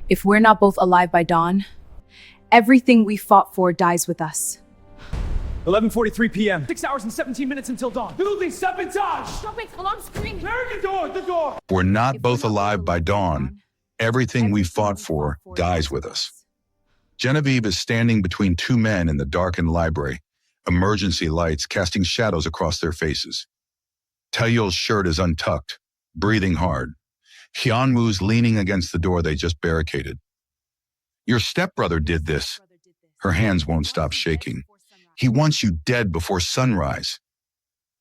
If we're not both alive by dawn, everything we fought for dies with us. 11:43 p.m. 6 hours and 17 minutes until dawn. Building sabotage! Stopping alarm screaming! There, the door! We're not both alive by dawn. Everything we fought for dies with us. Genevieve is standing between two men in the darkened library, emergency lights casting shadows across their faces. Taeyeol's shirt is untucked, breathing hard. Hyunwoo's leaning against the door they just barricaded. Your stepbrother did this. Her hands won't stop shaking. He wants you dead before sunrise.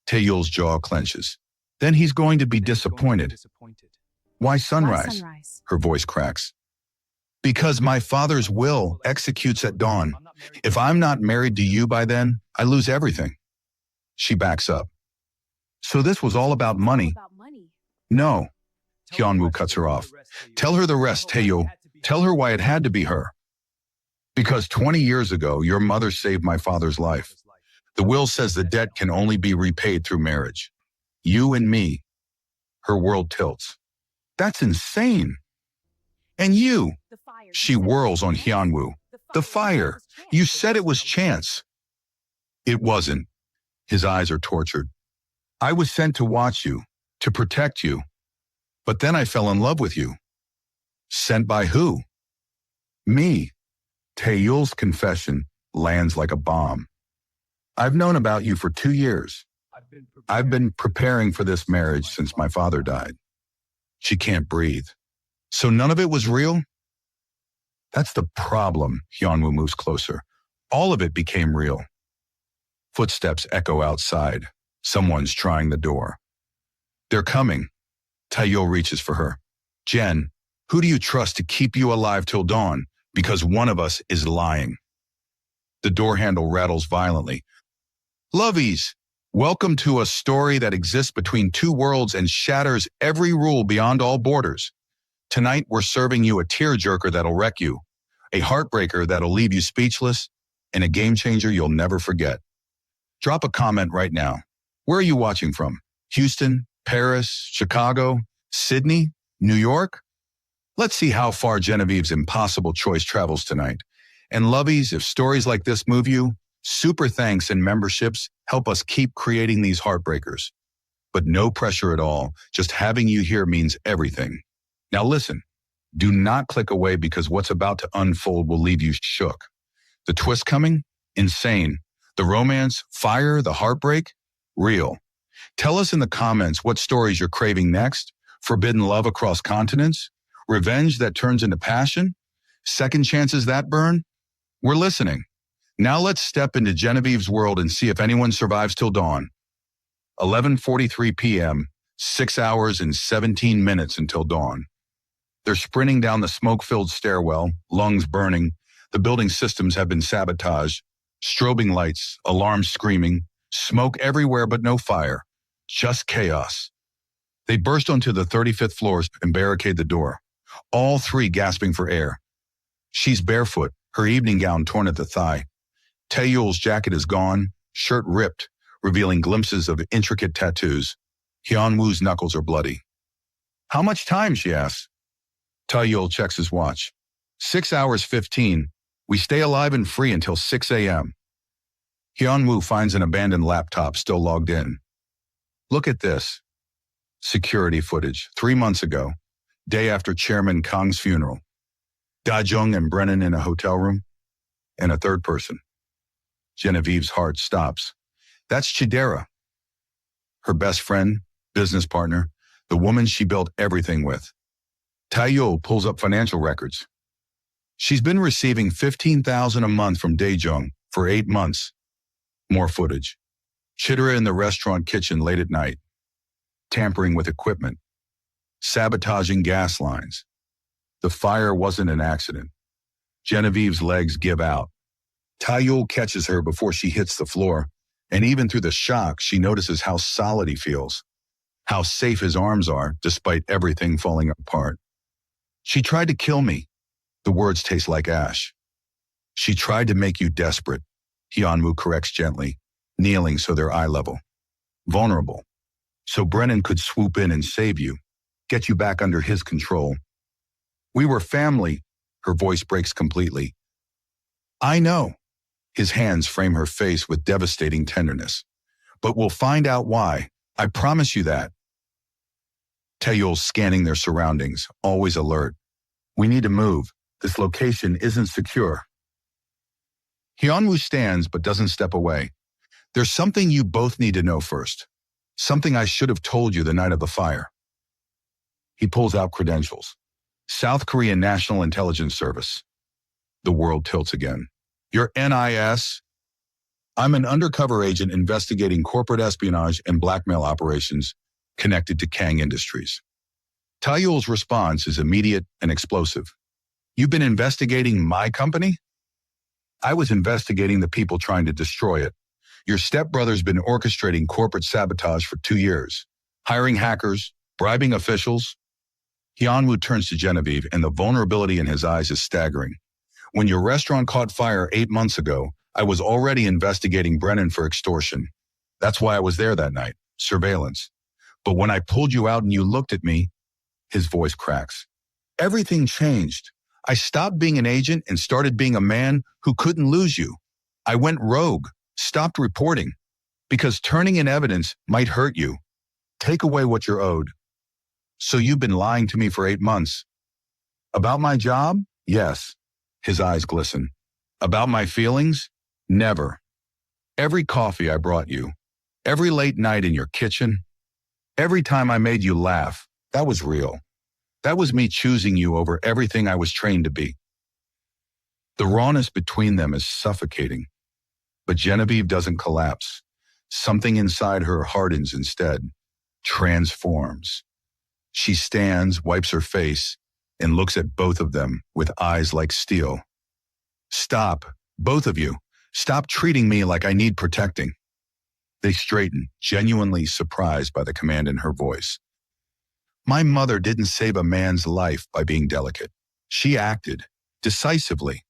Taeyeol's jaw clenches. Then he's going to be disappointed. Why sunrise? Her voice cracks. Because my father's will executes at dawn. If I'm not married to you by then, I lose everything. She backs up. So this was all about money? No. Hyunwoo cuts her off. Tell her the rest, Taeyeol. Tell her why it had to be her. Because 20 years ago, your mother saved my father's life. The will says the debt can only be repaid through marriage. You and me. Her world tilts. That's insane. And you. She whirls on Hyunwoo. The fire. You said it was chance. It wasn't. His eyes are tortured. I was sent to watch you, to protect you. But then I fell in love with you. Sent by who? Me. Taeyeol's confession lands like a bomb. I've known about you for 2 years. I've been preparing for this marriage since my father died. She can't breathe. So none of it was real? That's the problem. Hyunwoo moves closer. All of it became real. Footsteps echo outside. Someone's trying the door. They're coming. Taeyeol reaches for her. Jen, who do you trust to keep you alive till dawn? Because one of us is lying. The door handle rattles violently. Lovies, welcome to a story that exists between two worlds and shatters every rule beyond all borders. Tonight, we're serving you a tearjerker that'll wreck you, a heartbreaker that'll leave you speechless, and a game changer you'll never forget. Drop a comment right now. Where are you watching from? Houston, Paris, Chicago, Sydney, New York? Let's see how far Genevieve's impossible choice travels tonight. And lovies, if stories like this move you, super thanks and memberships help us keep creating these heartbreakers. But no pressure at all. Just having you here means everything. Now listen, do not click away because what's about to unfold will leave you shook. The twist coming? Insane. The romance, fire, the heartbreak? Real. Tell us in the comments what stories you're craving next. Forbidden love across continents? Revenge that turns into passion? Second chances that burn? We're listening. Now let's step into Genevieve's world and see if anyone survives till dawn. 11:43 p.m., 6 hours and 17 minutes until dawn. They're sprinting down the smoke-filled stairwell, lungs burning. The building systems have been sabotaged. Strobing lights, alarms screaming, smoke everywhere but no fire. Just chaos. They burst onto the 35th floor and barricade the door. All three gasping for air. She's barefoot, her evening gown torn at the thigh. Taeyeol's jacket is gone, shirt ripped, revealing glimpses of intricate tattoos. Hyunwoo's knuckles are bloody. How much time, she asks. Taeyeol checks his watch. 6 hours 15. We stay alive and free until 6 a.m. Hyunwoo finds an abandoned laptop still logged in. Look at this. Security footage, 3 months ago, day after Chairman Kang's funeral. Da-jung and Brennan in a hotel room, and a third person. Genevieve's heart stops. That's Chidera, her best friend, business partner, the woman she built everything with. Taeyeol pulls up financial records. She's been receiving $15,000 a month from Daejung for 8 months. More footage. Chidera in the restaurant kitchen late at night. Tampering with equipment. Sabotaging gas lines. The fire wasn't an accident. Genevieve's legs give out. Taeyeol catches her before she hits the floor, and even through the shock, she notices how solid he feels, how safe his arms are despite everything falling apart. She tried to kill me. The words taste like ash. She tried to make you desperate, Hyunwoo corrects gently, kneeling so they're eye level. Vulnerable. So Brennan could swoop in and save you, get you back under his control. We were family, Her voice breaks completely. I know. His hands frame her face with devastating tenderness. But we'll find out why. I promise you that. Taeyul's scanning their surroundings, always alert. We need to move. This location isn't secure. Hyunwoo stands but doesn't step away. There's something you both need to know first. Something I should have told you the night of the fire. He pulls out credentials. South Korean National Intelligence Service. The world tilts again. Your NIS? I'm an undercover agent investigating corporate espionage and blackmail operations connected to Kang Industries. Taeyul's response is immediate and explosive. You've been investigating my company? I was investigating the people trying to destroy it. Your stepbrother's been orchestrating corporate sabotage for 2 years, hiring hackers, bribing officials. Hyunwoo turns to Genevieve, and the vulnerability in his eyes is staggering. When your restaurant caught fire 8 months ago, I was already investigating Brennan for extortion. That's why I was there that night, surveillance. But when I pulled you out and you looked at me, his voice cracks. Everything changed. I stopped being an agent and started being a man who couldn't lose you. I went rogue, stopped reporting, because turning in evidence might hurt you. Take away what you're owed. So you've been lying to me for 8 months. About my job? Yes. His eyes glisten. About my feelings? Never. Every coffee I brought you, every late night in your kitchen, every time I made you laugh, that was real. That was me choosing you over everything I was trained to be. The rawness between them is suffocating. But Genevieve doesn't collapse. Something inside her hardens instead, transforms. She stands, wipes her face, and looks at both of them with eyes like steel. Stop, both of you. Stop treating me like I need protecting. They straighten, genuinely surprised by the command in her voice. My mother didn't save a man's life by being delicate. She acted, decisively.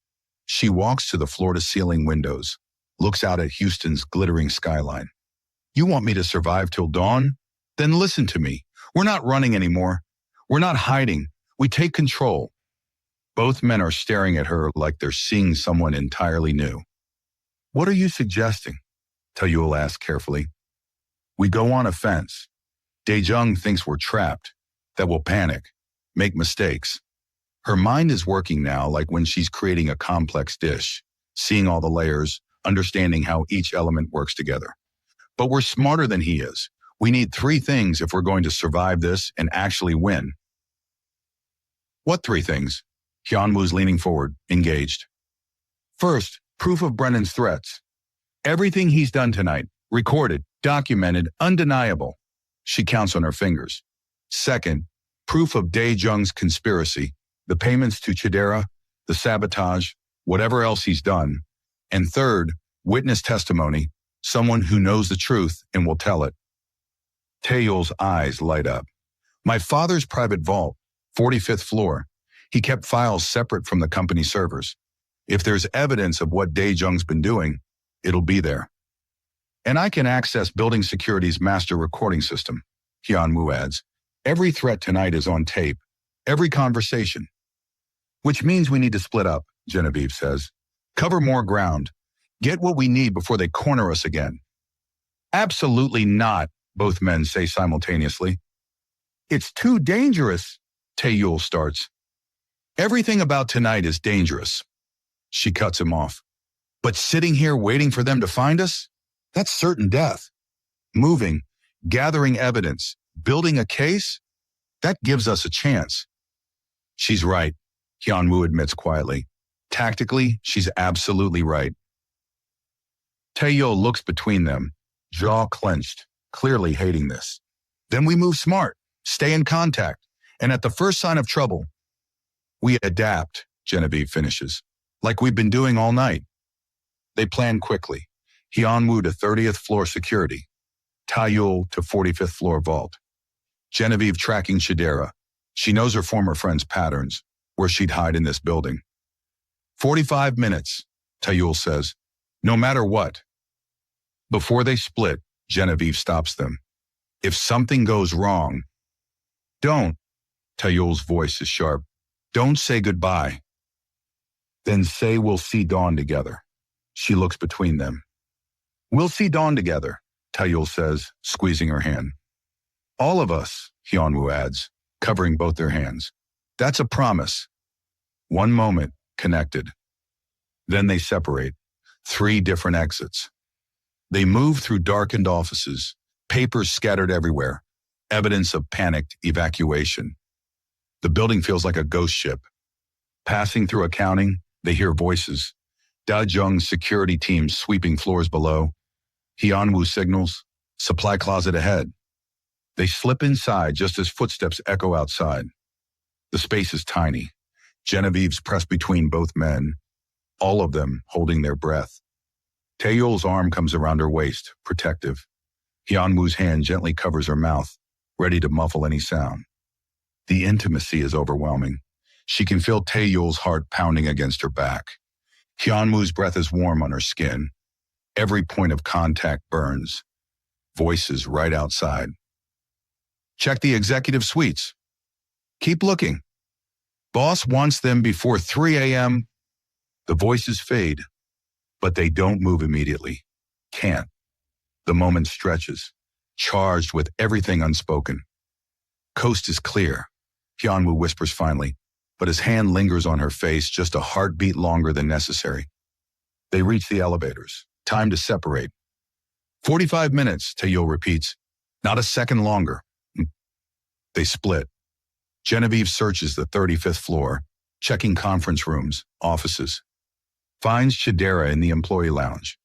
She walks to the floor-to-ceiling windows, looks out at Houston's glittering skyline. You want me to survive till dawn? Then listen to me. We're not running anymore. We're not hiding. We take control. Both men are staring at her like they're seeing someone entirely new. What are you suggesting? Taeyul asked carefully. We go on offense. Daejung thinks we're trapped, that we'll panic, make mistakes. Her mind is working now like when she's creating a complex dish, seeing all the layers, understanding how each element works together. But we're smarter than he is. We need 3 things if we're going to survive this and actually win. What 3 things? Hyunwoo's leaning forward, engaged. First, proof of Brennan's threats. Everything he's done tonight, recorded, documented, undeniable. She counts on her fingers. Second, proof of Daejung's conspiracy, the payments to Chidera, the sabotage, whatever else he's done. And third, witness testimony, someone who knows the truth and will tell it. Taeyul's eyes light up. My father's private vault, 45th floor. He kept files separate from the company servers. If there's evidence of what Daejung's been doing, it'll be there. And I can access building security's master recording system, Hyunwoo adds. Every threat tonight is on tape, every conversation. Which means we need to split up, Genevieve says. Cover more ground. Get what we need before they corner us again. Absolutely not, both men say simultaneously. It's too dangerous, Taeyul starts. Everything about tonight is dangerous. She cuts him off. But sitting here waiting for them to find us? That's certain death. Moving, gathering evidence, building a case? That gives us a chance. She's right, Hyunwoo admits quietly. Tactically, she's absolutely right. Taeyul looks between them, jaw clenched, clearly hating this. Then we move smart, stay in contact, and at the first sign of trouble, we adapt, Genevieve finishes, like we've been doing all night. They plan quickly. Hyunwoo to 30th floor security, Taeyul to 45th floor vault. Genevieve tracking Chidera. She knows her former friend's patterns, where she'd hide in this building. 45 minutes, Taeyul says, no matter what. Before they split, Genevieve stops them. If something goes wrong, don't. Taeyul's voice is sharp. Don't say goodbye. Then say we'll see dawn together. She looks between them. We'll see dawn together, Taeyul says, squeezing her hand. All of us, Hyunwoo adds, covering both their hands. That's a promise. One moment, connected. Then they separate. 3 different exits. They move through darkened offices, papers scattered everywhere, evidence of panicked evacuation. The building feels like a ghost ship. Passing through accounting, they hear voices. Da-jung's security team sweeping floors below. Hyunwoo signals, supply closet ahead. They slip inside just as footsteps echo outside. The space is tiny. Genevieve's pressed between both men, all of them holding their breath. Taeyul's arm comes around her waist, protective. Hyunwoo's hand gently covers her mouth, ready to muffle any sound. The intimacy is overwhelming. She can feel Taeyul's heart pounding against her back. Hyunwoo's breath is warm on her skin. Every point of contact burns. Voices right outside. Check the executive suites. Keep looking. Boss wants them before 3 a.m. The voices fade, but they don't move immediately. Can't. The moment stretches, charged with everything unspoken. Coast is clear, Hyunwoo whispers finally, but his hand lingers on her face just a heartbeat longer than necessary. They reach the elevators. Time to separate. 45 minutes, Taeyul repeats. Not a second longer. They split. Genevieve searches the 35th floor, checking conference rooms, offices. Finds Chidera in the employee lounge,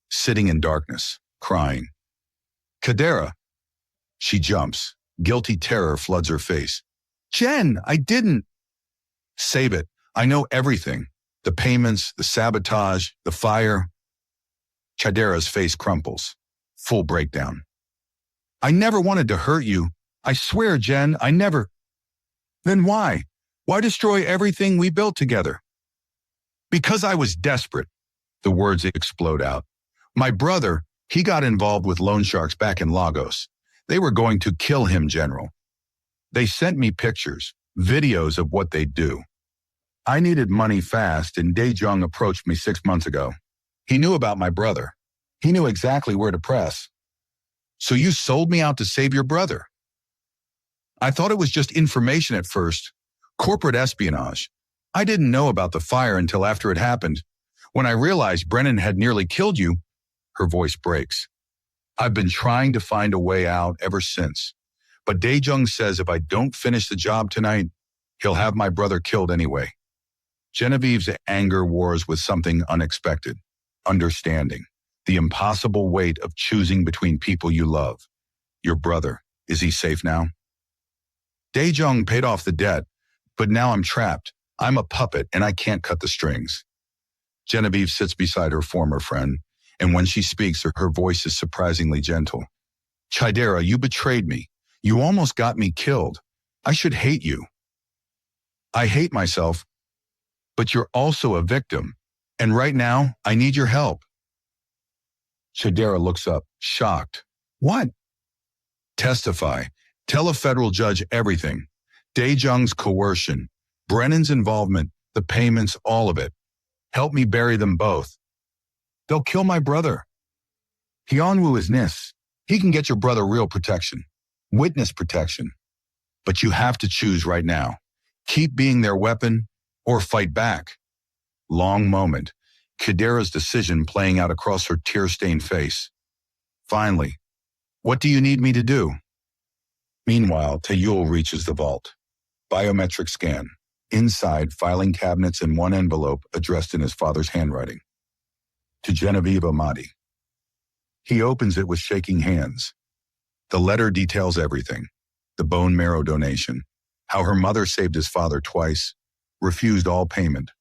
sitting in darkness, crying. Chidera! She jumps. Guilty terror floods her face. Jen, I didn't. Save it. I know everything. The payments, the sabotage, the fire. Chidera's face crumples. Full breakdown. I never wanted to hurt you. I swear, Jen, I never. Then why? Why destroy everything we built together? Because I was desperate. The words explode out. My brother, he got involved with loan sharks back in Lagos. They were going to kill him, General. They sent me pictures, videos of what they'd do. I needed money fast, and Dae-jung approached me 6 months ago. He knew about my brother. He knew exactly where to press. So you sold me out to save your brother. I thought it was just information at first, corporate espionage. I didn't know about the fire until after it happened. When I realized Brennan had nearly killed you, her voice breaks. I've been trying to find a way out ever since. But Dae-jung says if I don't finish the job tonight, he'll have my brother killed anyway. Genevieve's anger wars with something unexpected. Understanding. The impossible weight of choosing between people you love. Your brother. Is he safe now? Dae-jung paid off the debt, but now I'm trapped. I'm a puppet and I can't cut the strings. Genevieve sits beside her former friend, and when she speaks, her voice is surprisingly gentle. Chidera, you betrayed me. You almost got me killed. I should hate you. I hate myself, but you're also a victim, and right now, I need your help. Chidera looks up, shocked. What? Testify. Tell a federal judge everything. Dae-jung's coercion, Brennan's involvement, the payments, all of it. Help me bury them both. They'll kill my brother. Hyunwoo is Nis. He can get your brother real protection, witness protection. But you have to choose right now. Keep being their weapon or fight back. Long moment. Chidera's decision playing out across her tear-stained face. Finally, what do you need me to do? Meanwhile, Taeyul reaches the vault. Biometric scan. Inside, filing cabinets and one envelope addressed in his father's handwriting. To Genevieve Amadi. He opens it with shaking hands. The letter details everything. The bone marrow donation. How her mother saved his father twice. Refused all payment.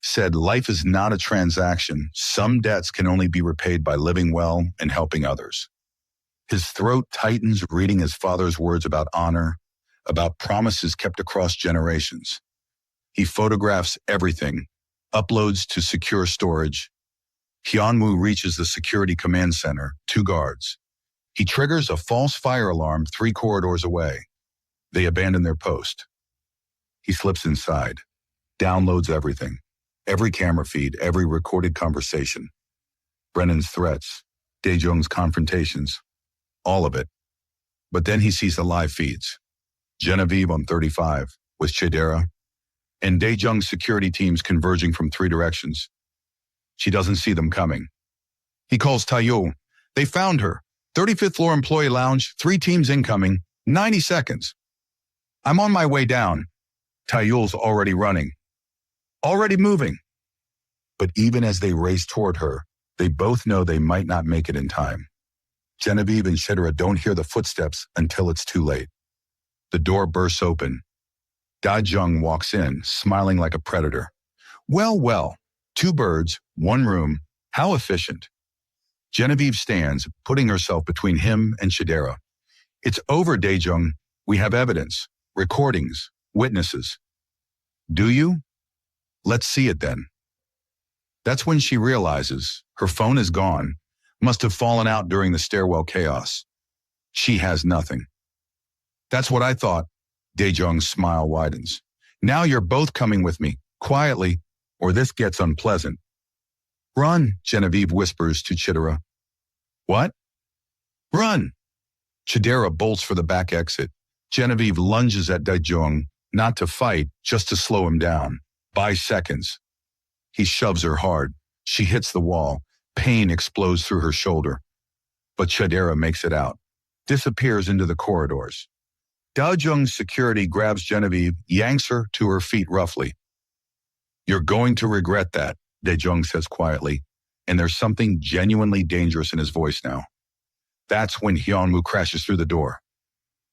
Said life is not a transaction. Some debts can only be repaid by living well and helping others. His throat tightens reading his father's words about honor, about promises kept across generations. He photographs everything, uploads to secure storage. Hyunwoo reaches the security command center, 2 guards. He triggers a false fire alarm 3 corridors away. They abandon their post. He slips inside, downloads everything. Every camera feed, every recorded conversation. Brennan's threats, Dae-jung's confrontations, all of it. But then he sees the live feeds. Genevieve on 35 with Chidera, and Dae-jung's security teams converging from 3 directions. She doesn't see them coming. He calls Taeyol. They found her. 35th floor employee lounge, 3 teams incoming, 90 seconds. I'm on my way down. Taeyol's already running. Already moving. But even as they race toward her, they both know they might not make it in time. Genevieve and Chidera don't hear the footsteps until it's too late. The door bursts open. Da-jung walks in, smiling like a predator. Well, 2 birds, 1 room, how efficient. Genevieve stands, putting herself between him and Chidera. It's over, Dae-jung. We have evidence, recordings, witnesses. Do you? Let's see it then. That's when she realizes her phone is gone, must have fallen out during the stairwell chaos. She has nothing. That's what I thought. Dae-jung's smile widens. Now you're both coming with me, quietly, or this gets unpleasant. Run, Genevieve whispers to Chidera. What? Run! Chidera bolts for the back exit. Genevieve lunges at Dae-jung, not to fight, just to slow him down. By seconds. He shoves her hard. She hits the wall. Pain explodes through her shoulder. But Chidera makes it out. Disappears into the corridors. Da-jung's security grabs Genevieve, yanks her to her feet roughly. You're going to regret that, Dae-jung says quietly, and there's something genuinely dangerous in his voice now. That's when Hyunwoo crashes through the door.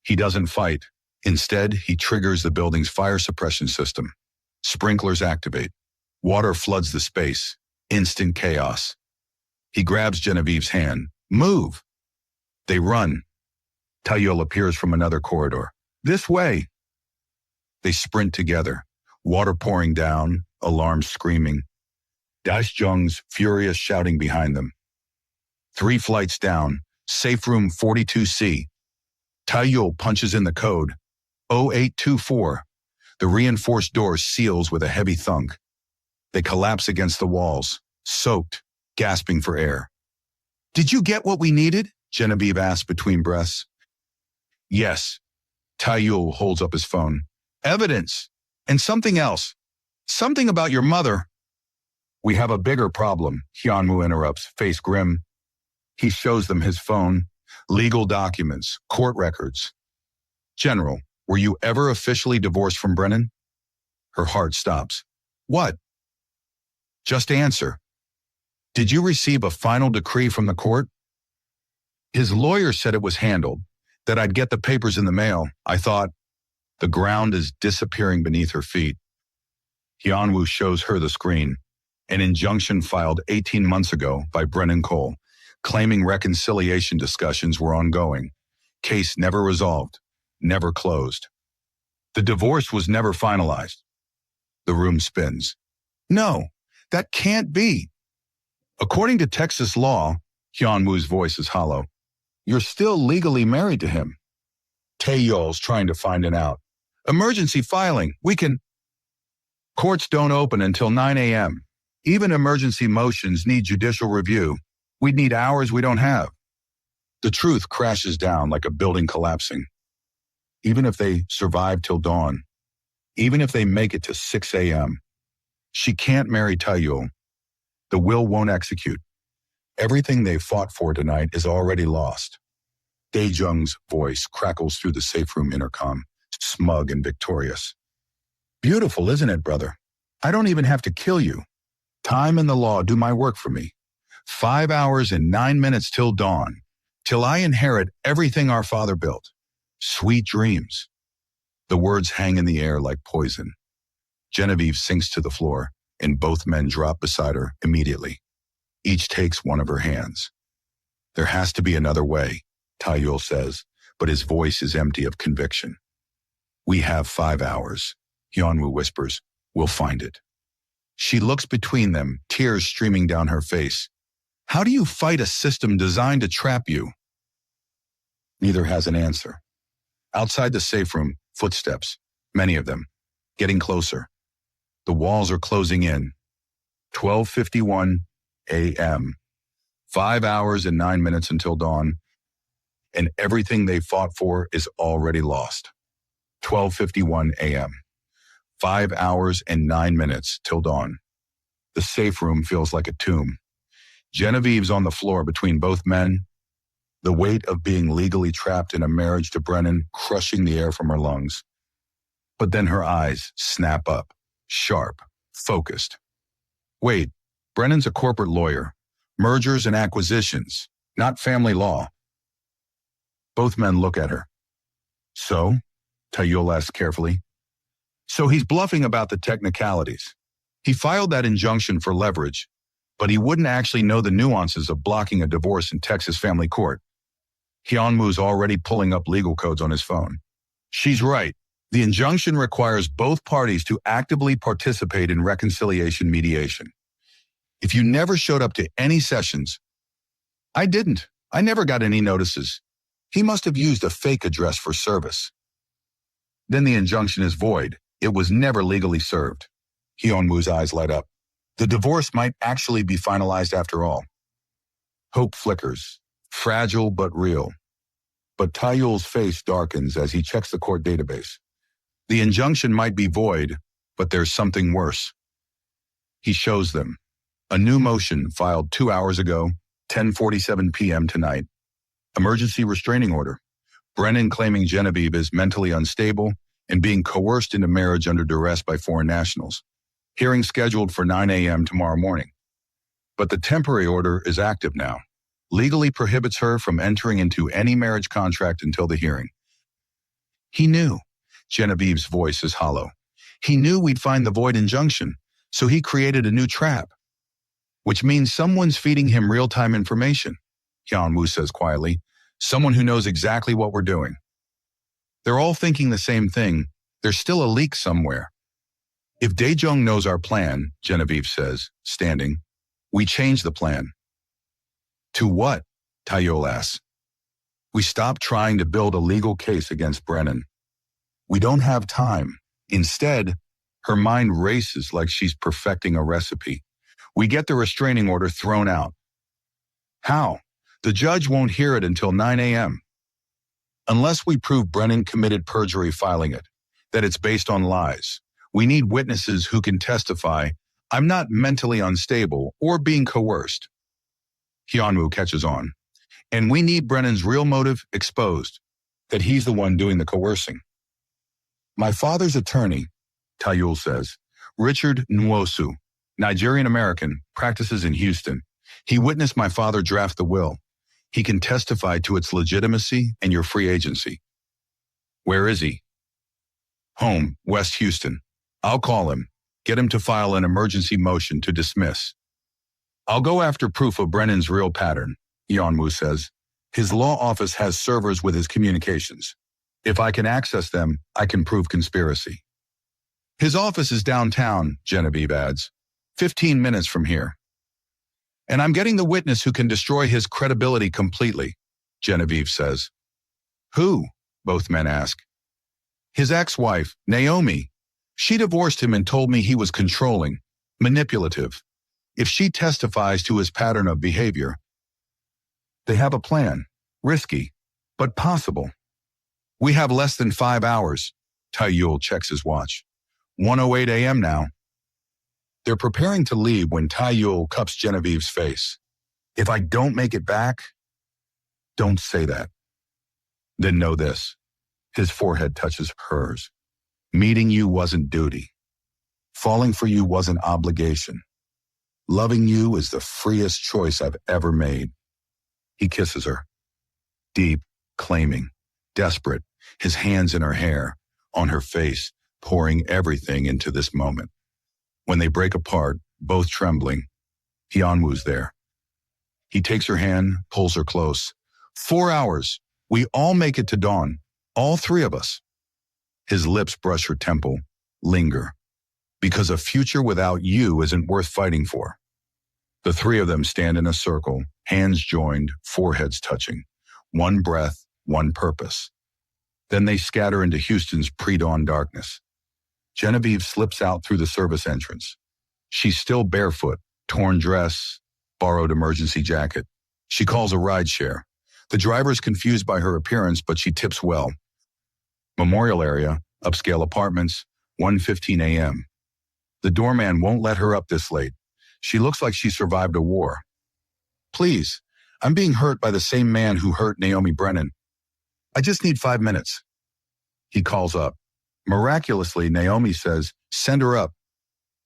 He doesn't fight. Instead, he triggers the building's fire suppression system. Sprinklers activate. Water floods the space. Instant chaos. He grabs Genevieve's hand. Move! They run. Taeyol appears from another corridor. This way! They sprint together. Water pouring down, alarms screaming. Dae-jung's furious shouting behind them. 3 flights down, safe room 42C. Taeyol punches in the code. 0824. The reinforced door seals with a heavy thunk. They collapse against the walls, soaked, gasping for air. Did you get what we needed? Genevieve asks between breaths. Yes. Taeyol holds up his phone. Evidence. And something else. Something about your mother. We have a bigger problem, Hyunwoo interrupts, face grim. He shows them his phone, legal documents, court records. General, were you ever officially divorced from Brennan? Her heart stops. What? Just answer. Did you receive a final decree from the court? His lawyer said it was handled, that I'd get the papers in the mail. I thought, the ground is disappearing beneath her feet. Hyunwoo shows her the screen, an injunction filed 18 months ago by Brennan Cole, claiming reconciliation discussions were ongoing. Case never resolved, never closed. The divorce was never finalized. The room spins. No, that can't be. According to Texas law, Hyunwoo's voice is hollow. You're still legally married to him. Taeyol's trying to find an out. Emergency filing. We can... Courts don't open until 9 a.m. Even emergency motions need judicial review. We'd need hours we don't have. The truth crashes down like a building collapsing. Even if they survive till dawn, even if they make it to 6 a.m., she can't marry Taeyol. The will won't execute. Everything they fought for tonight is already lost. Dae-jung's voice crackles through the safe room intercom, smug and victorious. Beautiful, isn't it, brother? I don't even have to kill you. Time and the law do my work for me. 5 hours and 9 minutes till dawn, till I inherit everything our father built. Sweet dreams. The words hang in the air like poison. Genevieve sinks to the floor, and both men drop beside her immediately. Each takes one of her hands. There has to be another way, Taeyol says, but his voice is empty of conviction. We have 5 hours, Hyunwoo whispers. We'll find it. She looks between them, tears streaming down her face. How do you fight a system designed to trap you? Neither has an answer. Outside the safe room, footsteps, many of them, getting closer. The walls are closing in. 12:51 a.m. 5 hours and 9 minutes until dawn, and everything they fought for is already lost. 12:51 a.m. 5 hours and 9 minutes till dawn. The safe room feels like a tomb. Genevieve's on the floor between both men, the weight of being legally trapped in a marriage to Brennan crushing the air from her lungs. But then her eyes snap up, sharp, focused. Wait, Brennan's a corporate lawyer. Mergers and acquisitions, not family law. Both men look at her. So? Tearjerker asks carefully. So he's bluffing about the technicalities. He filed that injunction for leverage, but he wouldn't actually know the nuances of blocking a divorce in Texas family court. Hyunwoo's already pulling up legal codes on his phone. She's right. The injunction requires both parties to actively participate in reconciliation mediation. If you never showed up to any sessions, I didn't. I never got any notices. He must have used a fake address for service. Then the injunction is void. It was never legally served. Hyunwoo's eyes light up. The divorce might actually be finalized after all. Hope flickers, fragile but real. But Tearjerker's face darkens as he checks the court database. The injunction might be void, but there's something worse. He shows them. A new motion filed 2 hours ago, 10:47 p.m. tonight. Emergency restraining order. Brennan claiming Genevieve is mentally unstable and being coerced into marriage under duress by foreign nationals. Hearing scheduled for 9 a.m. tomorrow morning. But the temporary order is active now. Legally prohibits her from entering into any marriage contract until the hearing. He knew. Genevieve's voice is hollow. He knew we'd find the void injunction, so he created a new trap. Which means someone's feeding him real-time information, Hyunwoo says quietly. Someone who knows exactly what we're doing. They're all thinking the same thing. There's still a leak somewhere. If Daejong knows our plan, Genevieve says, standing, we change the plan. To what? Tearjerker asks. We stop trying to build a legal case against Brennan. We don't have time. Instead, her mind races like she's perfecting a recipe. We get the restraining order thrown out. How? The judge won't hear it until 9 a.m. Unless we prove Brennan committed perjury filing it, that it's based on lies. We need witnesses who can testify, I'm not mentally unstable or being coerced. Hyunwoo catches on. And we need Brennan's real motive exposed, that he's the one doing the coercing. My father's attorney, Tearjerker says, Richard Nwosu, Nigerian American, practices in Houston. He witnessed my father draft the will. He can testify to its legitimacy and your free agency. Where is he? Home, West Houston. I'll call him, get him to file an emergency motion to dismiss. I'll go after proof of Brennan's real pattern, Hyunwoo says. His law office has servers with his communications. If I can access them, I can prove conspiracy. His office is downtown, Genevieve adds, 15 minutes from here. And I'm getting the witness who can destroy his credibility completely, Genevieve says. Who? Both men ask. His ex-wife, Naomi. She divorced him and told me he was controlling, manipulative. If she testifies to his pattern of behavior, they have a plan, risky, but possible. We have less than 5 hours. Tearjerker checks his watch. 1:08 a.m. now. They're preparing to leave when Tearjerker cups Genevieve's face. If I don't make it back, don't say that. Then know this. His forehead touches hers. Meeting you wasn't duty. Falling for you wasn't obligation. Loving you is the freest choice I've ever made. He kisses her. Deep, claiming, desperate, his hands in her hair, on her face, pouring everything into this moment. When they break apart, both trembling, Hyunwoo's there. He takes her hand, pulls her close. 4 hours. We all make it to dawn. All three of us. His lips brush her temple, linger. Because a future without you isn't worth fighting for. The three of them stand in a circle, hands joined, foreheads touching. One breath, one purpose. Then they scatter into Houston's pre-dawn darkness. Genevieve slips out through the service entrance. She's still barefoot, torn dress, borrowed emergency jacket. She calls a rideshare. The driver's confused by her appearance, but she tips well. Memorial area, upscale apartments, 1:15 a.m. The doorman won't let her up this late. She looks like she survived a war. Please, I'm being hurt by the same man who hurt Naomi Brennan. I just need 5 minutes. He calls up. Miraculously, Naomi says, send her up.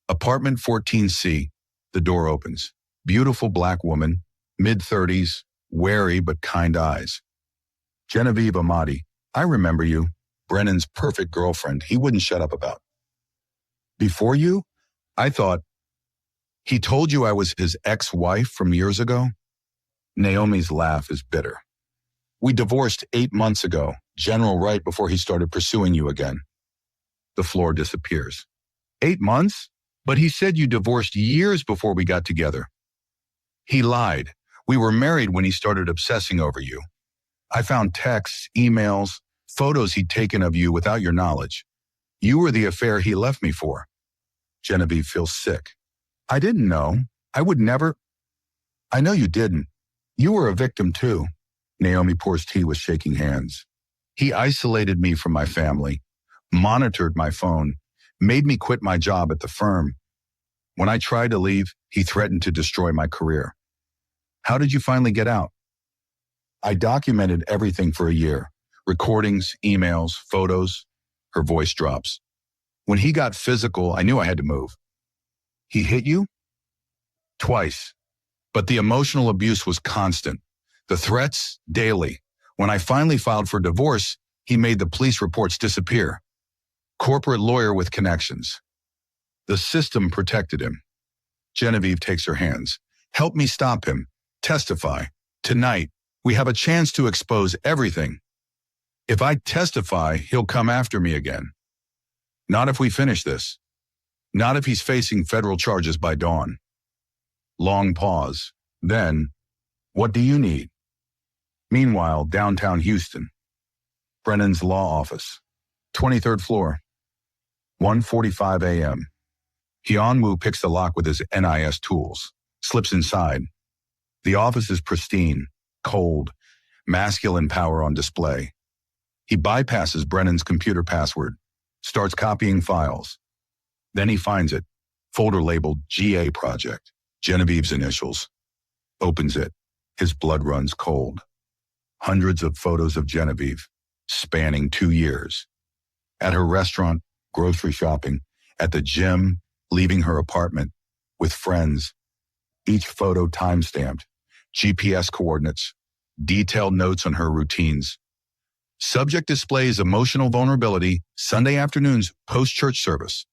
Apartment 14C. The door opens. Beautiful black woman, mid-30s, wary but kind eyes. Genevieve Amati, I remember you. Brennan's perfect girlfriend he wouldn't shut up about. Before you, I thought, he told you I was his ex-wife from years ago? Naomi's laugh is bitter. We divorced 8 months ago, General right before he started pursuing you again. The floor disappears. 8 months? But he said you divorced years before we got together. He lied. We were married when he started obsessing over you. I found texts, emails, photos he'd taken of you without your knowledge. You were the affair he left me for. Genevieve feels sick. I didn't know. I would never. I know you didn't. You were a victim too. Naomi pours tea with shaking hands. He isolated me from my family, monitored my phone, made me quit my job at the firm. When I tried to leave, he threatened to destroy my career. How did you finally get out? I documented everything for a year. Recordings, emails, photos. Her voice drops. When he got physical, I knew I had to move. He hit you? Twice. But the emotional abuse was constant. The threats, daily. When I finally filed for divorce, he made the police reports disappear. Corporate lawyer with connections. The system protected him. Genevieve takes her hands. Help me stop him. Testify. Tonight, we have a chance to expose everything. If I testify, he'll come after me again. Not if we finish this. Not if he's facing federal charges by dawn. Long pause. Then, what do you need? Meanwhile, downtown Houston. Brennan's law office. 23rd floor. 1:45 a.m. Hyunwoo picks the lock with his NIS tools, slips inside. The office is pristine, cold, masculine power on display. He bypasses Brennan's computer password, starts copying files. Then he finds it, folder labeled GA Project, Genevieve's initials. Opens it. His blood runs cold. Hundreds of photos of Genevieve, spanning 2 years. At her restaurant, grocery shopping, at the gym, leaving her apartment, with friends. Each photo time-stamped, GPS coordinates, detailed notes on her routines. Subject displays emotional vulnerability Sunday afternoons post-church service.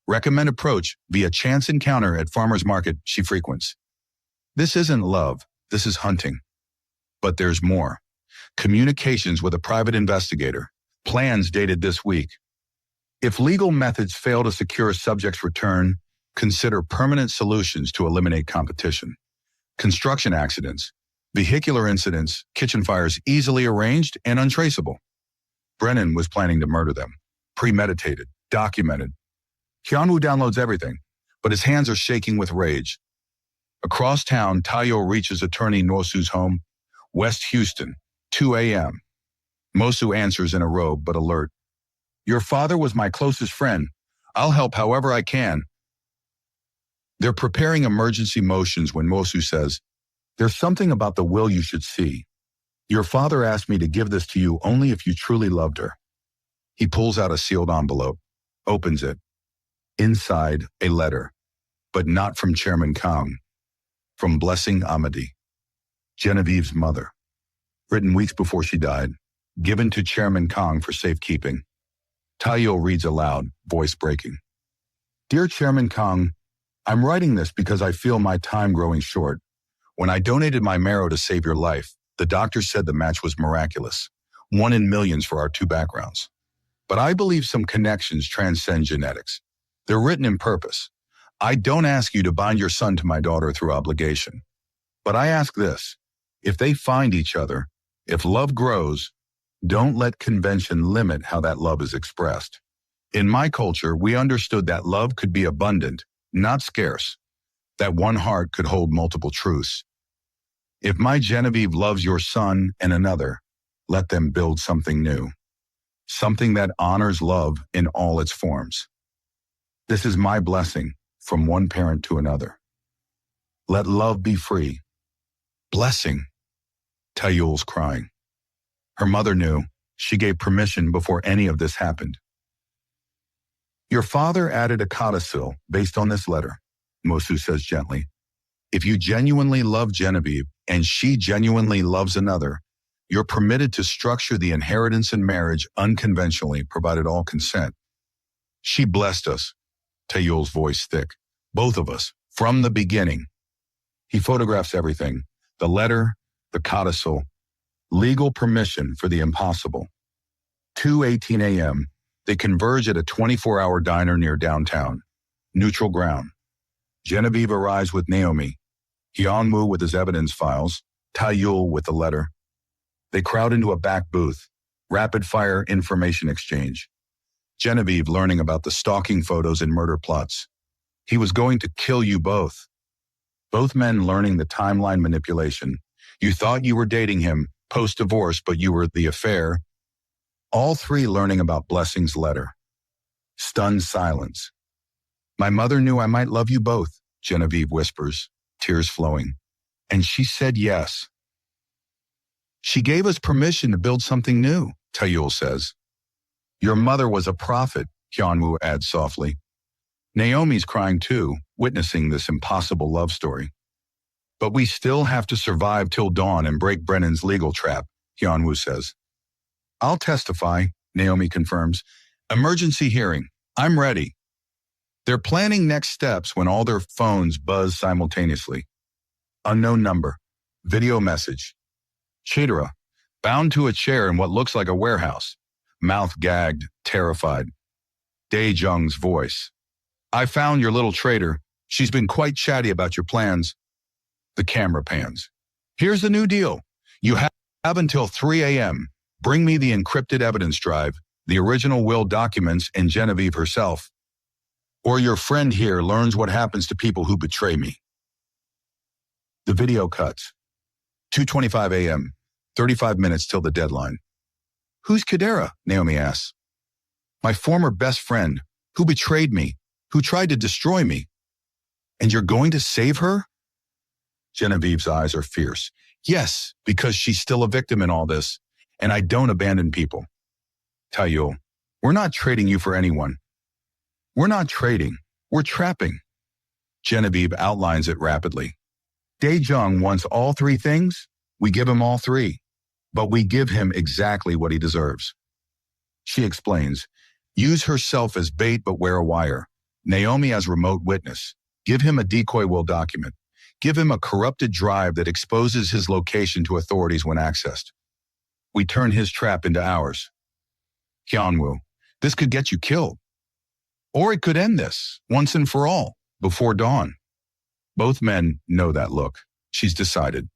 Recommend approach via chance encounter at farmer's market she frequents. This isn't love, this is hunting. But there's more. Communications with a private investigator. Plans dated this week. If legal methods fail to secure a subject's return, consider permanent solutions to eliminate competition. Construction accidents, vehicular incidents, kitchen fires easily arranged and untraceable. Brennan was planning to murder them. Premeditated, documented. Hyunwoo downloads everything, but his hands are shaking with rage. Across town, Tayo reaches attorney Nosu's home, West Houston, 2 a.m. Mosu answers in a robe but alert. Your father was my closest friend. I'll help however I can. They're preparing emergency motions when Mosu says, there's something about the will you should see. Your father asked me to give this to you only if you truly loved her. He pulls out a sealed envelope, opens it. Inside, a letter, but not from Chairman Kang, from Blessing Amadi, Genevieve's mother. Written weeks before she died, given to Chairman Kang for safekeeping. Tayo reads aloud, voice breaking. Dear Chairman Kang, I'm writing this because I feel my time growing short. When I donated my marrow to save your life, the doctor said the match was miraculous, 1 in millions for our 2 backgrounds. But I believe some connections transcend genetics. They're written in purpose. I don't ask you to bind your son to my daughter through obligation. But I ask this, if they find each other, if love grows, don't let convention limit how that love is expressed. In my culture, we understood that love could be abundant, not scarce. That one heart could hold multiple truths. If my Genevieve loves your son and another, let them build something new. Something that honors love in all its forms. This is my blessing from one parent to another. Let love be free. Blessing. Tearjerker's crying. Her mother knew. She gave permission before any of this happened. Your father added a codicil based on this letter, Mosu says gently. If you genuinely love Genevieve and she genuinely loves another, you're permitted to structure the inheritance and marriage unconventionally, provided all consent. She blessed us, Tearjerker's voice thick, both of us, from the beginning. He photographs everything, the letter, the codicil, legal permission for the impossible. 2:18 a.m., they converge at a 24-hour diner near downtown, neutral ground. Genevieve arrives with Naomi, Hyunwoo with his evidence files, Tearjerker with the letter. They crowd into a back booth, rapid-fire information exchange. Genevieve learning about the stalking photos and murder plots. He was going to kill you both. Both men learning the timeline manipulation. You thought you were dating him post-divorce, but you were the affair. All three learning about Blessing's letter. Stunned silence. My mother knew I might love you both, Genevieve whispers, tears flowing. And she said yes. She gave us permission to build something new, Tearjerker says. Your mother was a prophet, Hyunwoo adds softly. Naomi's crying too, witnessing this impossible love story. But we still have to survive till dawn and break Brennan's legal trap, Hyunwoo says. I'll testify, Naomi confirms. Emergency hearing. I'm ready. They're planning next steps when all their phones buzz simultaneously. Unknown number. Video message. Chidera, bound to a chair in what looks like a warehouse. Mouth gagged, terrified. Dae-jung's voice. I found your little traitor. She's been quite chatty about your plans. The camera pans. Here's the new deal. You have until 3 a.m. Bring me the encrypted evidence drive, the original will documents, and Genevieve herself. Or your friend here learns what happens to people who betray me. The video cuts. 2:25 a.m., 35 minutes till the deadline. Who's Chidera? Naomi asks. My former best friend, who betrayed me, who tried to destroy me. And you're going to save her? Genevieve's eyes are fierce. Yes, because she's still a victim in all this, and I don't abandon people. Tearjerker, we're not trading you for anyone. We're not trading, we're trapping. Genevieve outlines it rapidly. Dae-jung wants all three things, we give him all three, but we give him exactly what he deserves. She explains, use herself as bait but wear a wire. Naomi as remote witness. Give him a decoy will document. Give him a corrupted drive that exposes his location to authorities when accessed. We turn his trap into ours. Hyunwoo, this could get you killed. Or it could end this, once and for all, before dawn. Both men know that look. She's decided.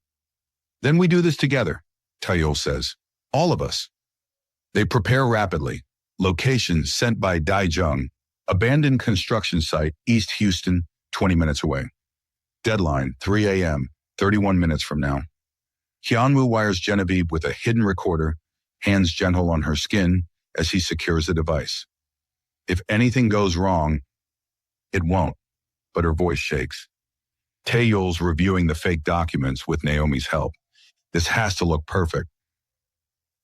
Then we do this together, Tearjerker says. All of us. They prepare rapidly. Location sent by Dae-jung. Abandoned construction site, East Houston, 20 minutes away. Deadline, 3 a.m., 31 minutes from now. Hyunwoo wires Genevieve with a hidden recorder, hands gentle on her skin as he secures the device. If anything goes wrong, it won't, but her voice shakes. Taeyul's reviewing the fake documents with Naomi's help. This has to look perfect.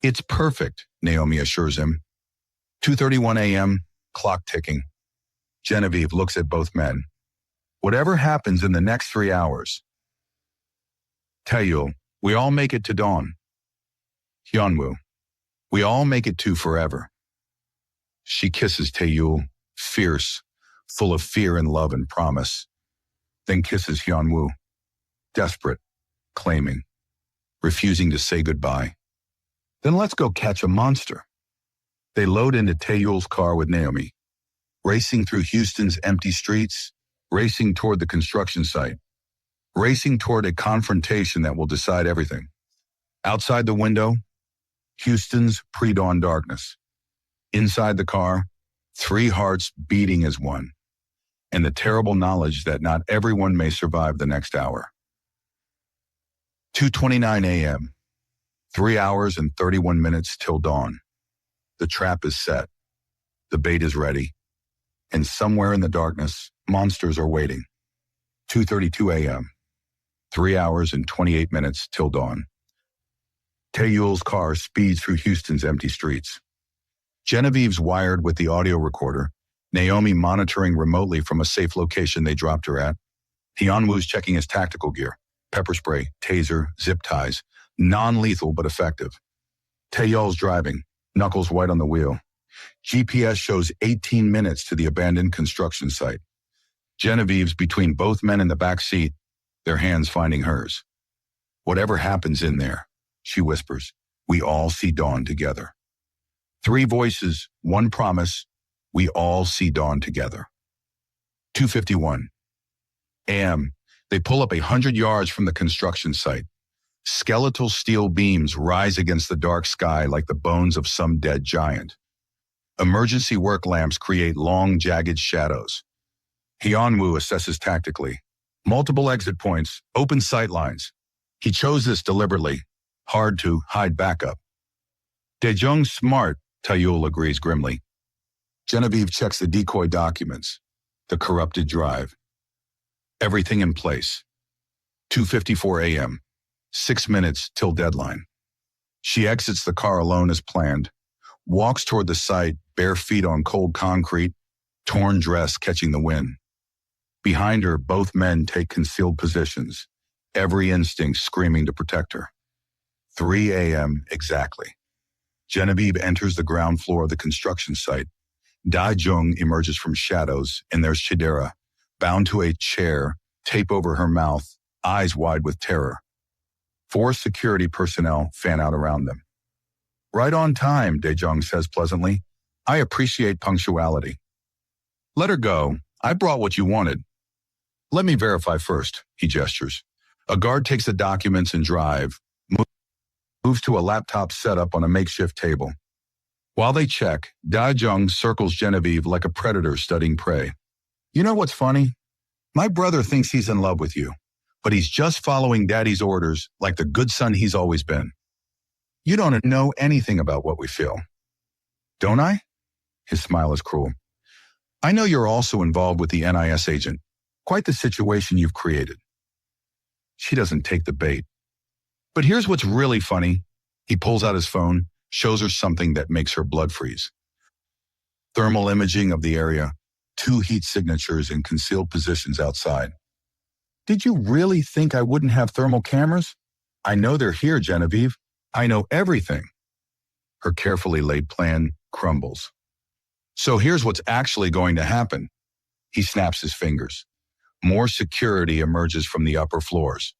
It's perfect, Naomi assures him. 2:31 a.m., clock ticking. Genevieve looks at both men. Whatever happens in the next 3 hours. Taeyul, we all make it to dawn. Hyunwoo, we all make it to forever. She kisses Taeyul, fierce, full of fear and love and promise. Then kisses Hyunwoo, desperate, claiming, refusing to say goodbye. Then let's go catch a monster. They load into Taeyul's car with Naomi, racing through Houston's empty streets, racing toward the construction site, racing toward a confrontation that will decide everything. Outside the window, Houston's pre-dawn darkness. Inside the car, 3 hearts beating as one. and the terrible knowledge that not everyone may survive the next hour. 2:29 a.m. 3 hours and 31 minutes till dawn. The trap is set. The bait is ready. And somewhere in the darkness, monsters are waiting. 2:32 a.m. 3 hours and 28 minutes till dawn. Taeyul's car speeds through Houston's empty streets. Genevieve's wired with the audio recorder, Naomi monitoring remotely from a safe location they dropped her at. Hyunwoo's checking his tactical gear, pepper spray, taser, zip ties, non-lethal but effective. Taeyul's driving, knuckles white on the wheel. GPS shows 18 minutes to the abandoned construction site. Genevieve's between both men in the back seat, their hands finding hers. Whatever happens in there, she whispers, we all see dawn together. 3 voices, 1 promise, we all see dawn together. 2:51 a.m. They pull up 100 yards from the construction site. Skeletal steel beams rise against the dark sky like the bones of some dead giant. Emergency work lamps create long, jagged shadows. Hyunwoo assesses tactically. Multiple exit points, open sight lines. He chose this deliberately. Hard to hide backup. Daejung's smart, Taeyul agrees grimly. Genevieve checks the decoy documents. The corrupted drive. Everything in place. 2:54 a.m. 6 minutes till deadline. She exits the car alone as planned, walks toward the site, bare feet on cold concrete, torn dress catching the wind. Behind her, both men take concealed positions, every instinct screaming to protect her. 3 a.m. exactly. Genevieve enters the ground floor of the construction site. Daejung emerges from shadows, and there's Chidera, bound to a chair, tape over her mouth, eyes wide with terror. 4 security personnel fan out around them. Right on time, Daejung says pleasantly. I appreciate punctuality. Let her go. I brought what you wanted. Let me verify first, he gestures. A guard takes the documents and drive, moves to a laptop setup on a makeshift table. While they check, Daejung circles Genevieve like a predator studying prey. You know what's funny? My brother thinks he's in love with you, but he's just following Daddy's orders like the good son he's always been. You don't know anything about what we feel. Don't I? His smile is cruel. I know you're also involved with the NIS agent. Quite the situation you've created. She doesn't take the bait. But here's what's really funny. He pulls out his phone, shows her something that makes her blood freeze. Thermal imaging of the area, 2 heat signatures in concealed positions outside. Did you really think I wouldn't have thermal cameras? I know they're here, Genevieve. I know everything. Her carefully laid plan crumbles. So here's what's actually going to happen. He snaps his fingers. More security emerges from the upper floors.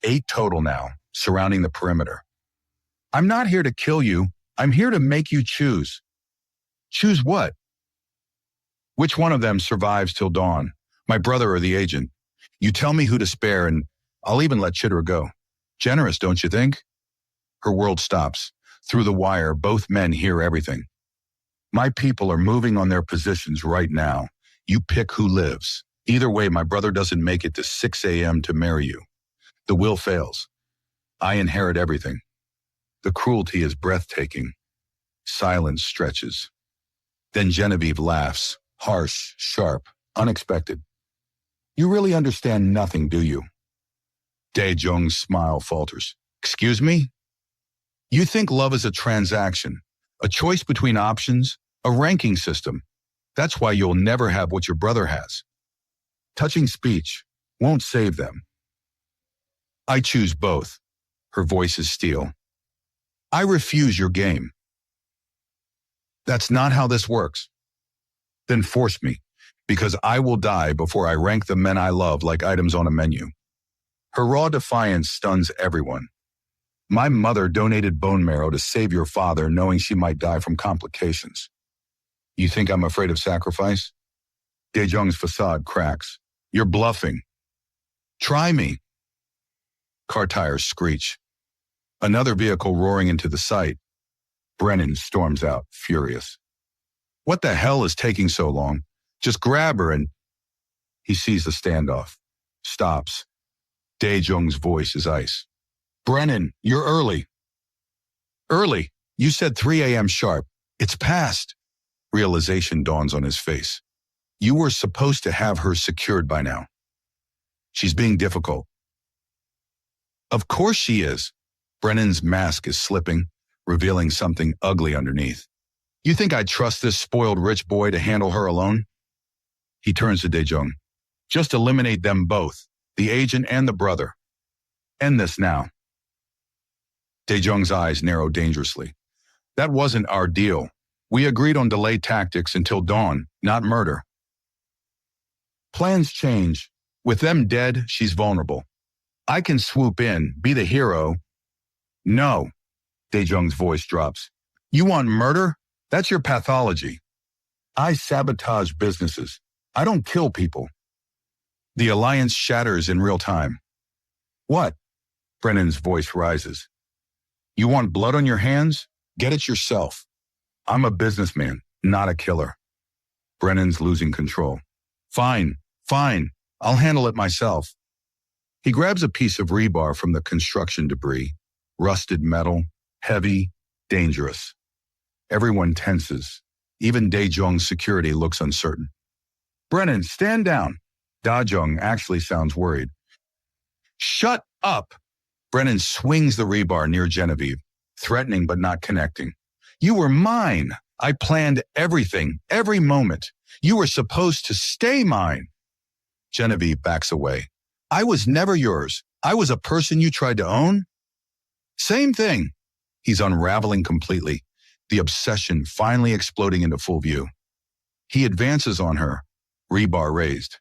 8 total now, surrounding the perimeter. I'm not here to kill you. I'm here to make you choose. Choose what? Which one of them survives till dawn? My brother or the agent? You tell me who to spare, and I'll even let Chidera go. Generous, don't you think? Her world stops. Through the wire, both men hear everything. My people are moving on their positions right now. You pick who lives. Either way, my brother doesn't make it to 6 a.m. to marry you. The will fails. I inherit everything. The cruelty is breathtaking. Silence stretches. Then Genevieve laughs, harsh, sharp, unexpected. You really understand nothing, do you? Daejung's smile falters. Excuse me? You think love is a transaction, a choice between options, a ranking system. That's why you'll never have what your brother has. Touching speech won't save them. I choose both. Her voice is steel. I refuse your game. That's not how this works. Then force me, because I will die before I rank the men I love like items on a menu. Her raw defiance stuns everyone. My mother donated bone marrow to save your father, knowing she might die from complications. You think I'm afraid of sacrifice? Daejung's facade cracks. You're bluffing. Try me. Car tires screech. Another vehicle roaring into the site. Brennan storms out, furious. What the hell is taking so long? Just grab her and... He sees the standoff. Stops. Dae-jung's voice is ice. Brennan, you're early. Early? You said 3 a.m. sharp. It's past. Realization dawns on his face. You were supposed to have her secured by now. She's being difficult. Of course she is. Brennan's mask is slipping, revealing something ugly underneath. You think I'd trust this spoiled rich boy to handle her alone? He turns to Dae-jung. Just eliminate them both, the agent and the brother. End this now. Dae-jung's eyes narrow dangerously. That wasn't our deal. We agreed on delay tactics until dawn, not murder. Plans change. With them dead, she's vulnerable. I can swoop in, be the hero. No. Dae-jung's voice drops. You want murder? That's your pathology. I sabotage businesses. I don't kill people. The alliance shatters in real time. What? Brennan's voice rises. You want blood on your hands? Get it yourself. I'm a businessman, not a killer. Brennan's losing control. Fine. I'll handle it myself. He grabs a piece of rebar from the construction debris. Rusted metal, heavy, dangerous. Everyone tenses. Even Dae-jung's security looks uncertain. Brennan, stand down. Da-jung actually sounds worried. Shut up! Brennan swings the rebar near Genevieve, threatening but not connecting. You were mine. I planned everything, every moment. You were supposed to stay mine. Genevieve backs away. I was never yours. I was a person you tried to own. Same thing. He's unraveling completely, the obsession finally exploding into full view. He advances on her, rebar raised.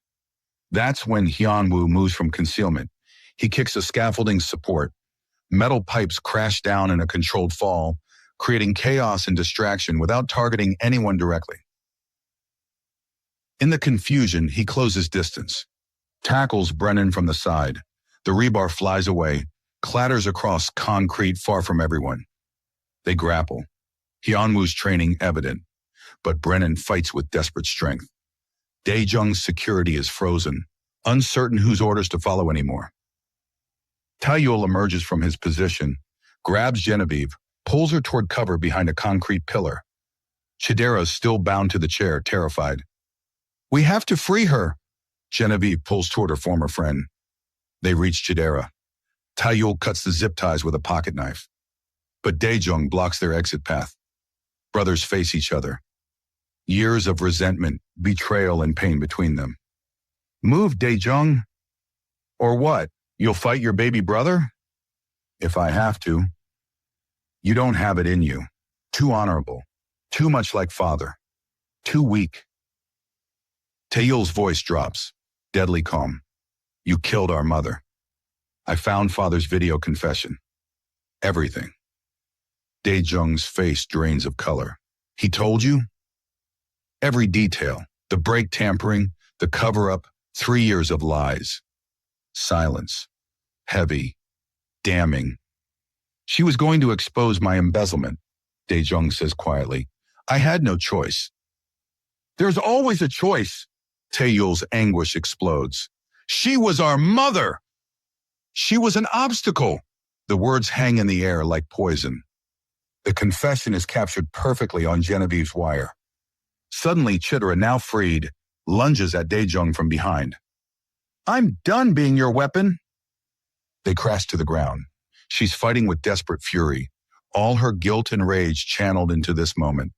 That's when Hyunwoo moves from concealment. He kicks a scaffolding support. Metal pipes crash down in a controlled fall, creating chaos and distraction without targeting anyone directly. In the confusion, he closes distance, tackles Brennan from the side. The rebar flies away, clatters across concrete far from everyone. They grapple. Hyunwoo's training evident, but Brennan fights with desperate strength. Dae-jung's security is frozen, uncertain whose orders to follow anymore. Tae-yul emerges from his position, grabs Genevieve, pulls her toward cover behind a concrete pillar. Chidera's still bound to the chair, terrified. We have to free her. Genevieve pulls toward her former friend. They reach Chidera. Tae-yul cuts the zip ties with a pocket knife. But Dae-jung blocks their exit path. Brothers face each other. Years of resentment, betrayal, and pain between them. Move, Dae-jung. Or what? You'll fight your baby brother? If I have to. You don't have it in you. Too honorable. Too much like father. Too weak. Tae-yul's voice drops, deadly calm. You killed our mother. I found father's video confession. Everything. Dae-jung's face drains of color. He told you? Every detail. The brake tampering, the cover-up, 3 years of lies. Silence. Heavy. Damning. She was going to expose my embezzlement, Dae-jung says quietly. I had no choice. There's always a choice. Tae-yul's anguish explodes. She was our mother. She was an obstacle. The words hang in the air like poison. The confession is captured perfectly on Genevieve's wire. Suddenly, Chidera, now freed, lunges at Dae-jung from behind. I'm done being your weapon. They crash to the ground. She's fighting with desperate fury, all her guilt and rage channeled into this moment.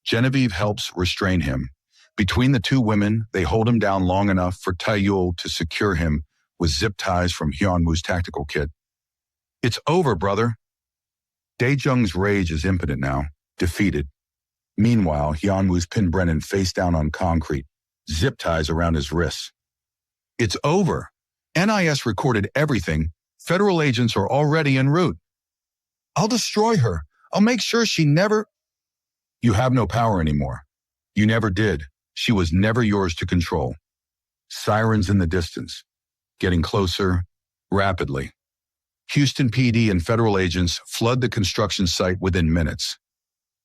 Genevieve helps restrain him. Between the two women, they hold him down long enough for Tae-yul to secure him with zip ties from Hyunwoo's tactical kit. It's over, brother. Dae-jung's rage is impotent now, defeated. Meanwhile, Hyunwoo's pinned Brennan face down on concrete, zip ties around his wrists. It's over. NIS recorded everything. Federal agents are already en route. I'll destroy her. I'll make sure she never... You have no power anymore. You never did. She was never yours to control. Sirens in the distance, getting closer, rapidly. Houston PD and federal agents flood the construction site within minutes.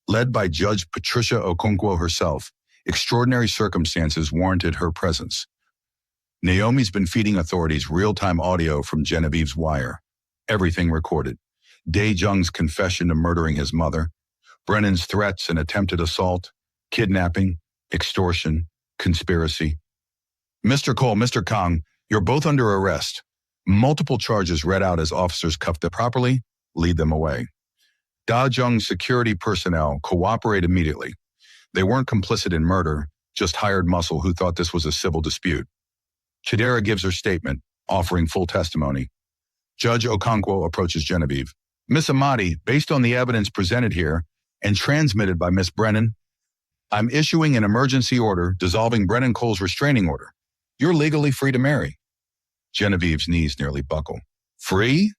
Led by Judge Patricia Okonkwo herself, extraordinary circumstances warranted her presence. Naomi's been feeding authorities real-time audio from Genevieve's wire. Everything recorded. Dae-jung's confession to murdering his mother, Brennan's threats and attempted assault, kidnapping, extortion, conspiracy. Mr. Cole, Mr. Kang, you're both under arrest. Multiple charges read out as officers cuffed them properly, lead them away. Da-jung's security personnel cooperate immediately. They weren't complicit in murder, just hired muscle who thought this was a civil dispute. Chidera gives her statement, offering full testimony. Judge Okonkwo approaches Genevieve. Miss Amadi, based on the evidence presented here and transmitted by Miss Brennan, I'm issuing an emergency order dissolving Brennan Cole's restraining order. You're legally free to marry. Genevieve's knees nearly buckle. Free?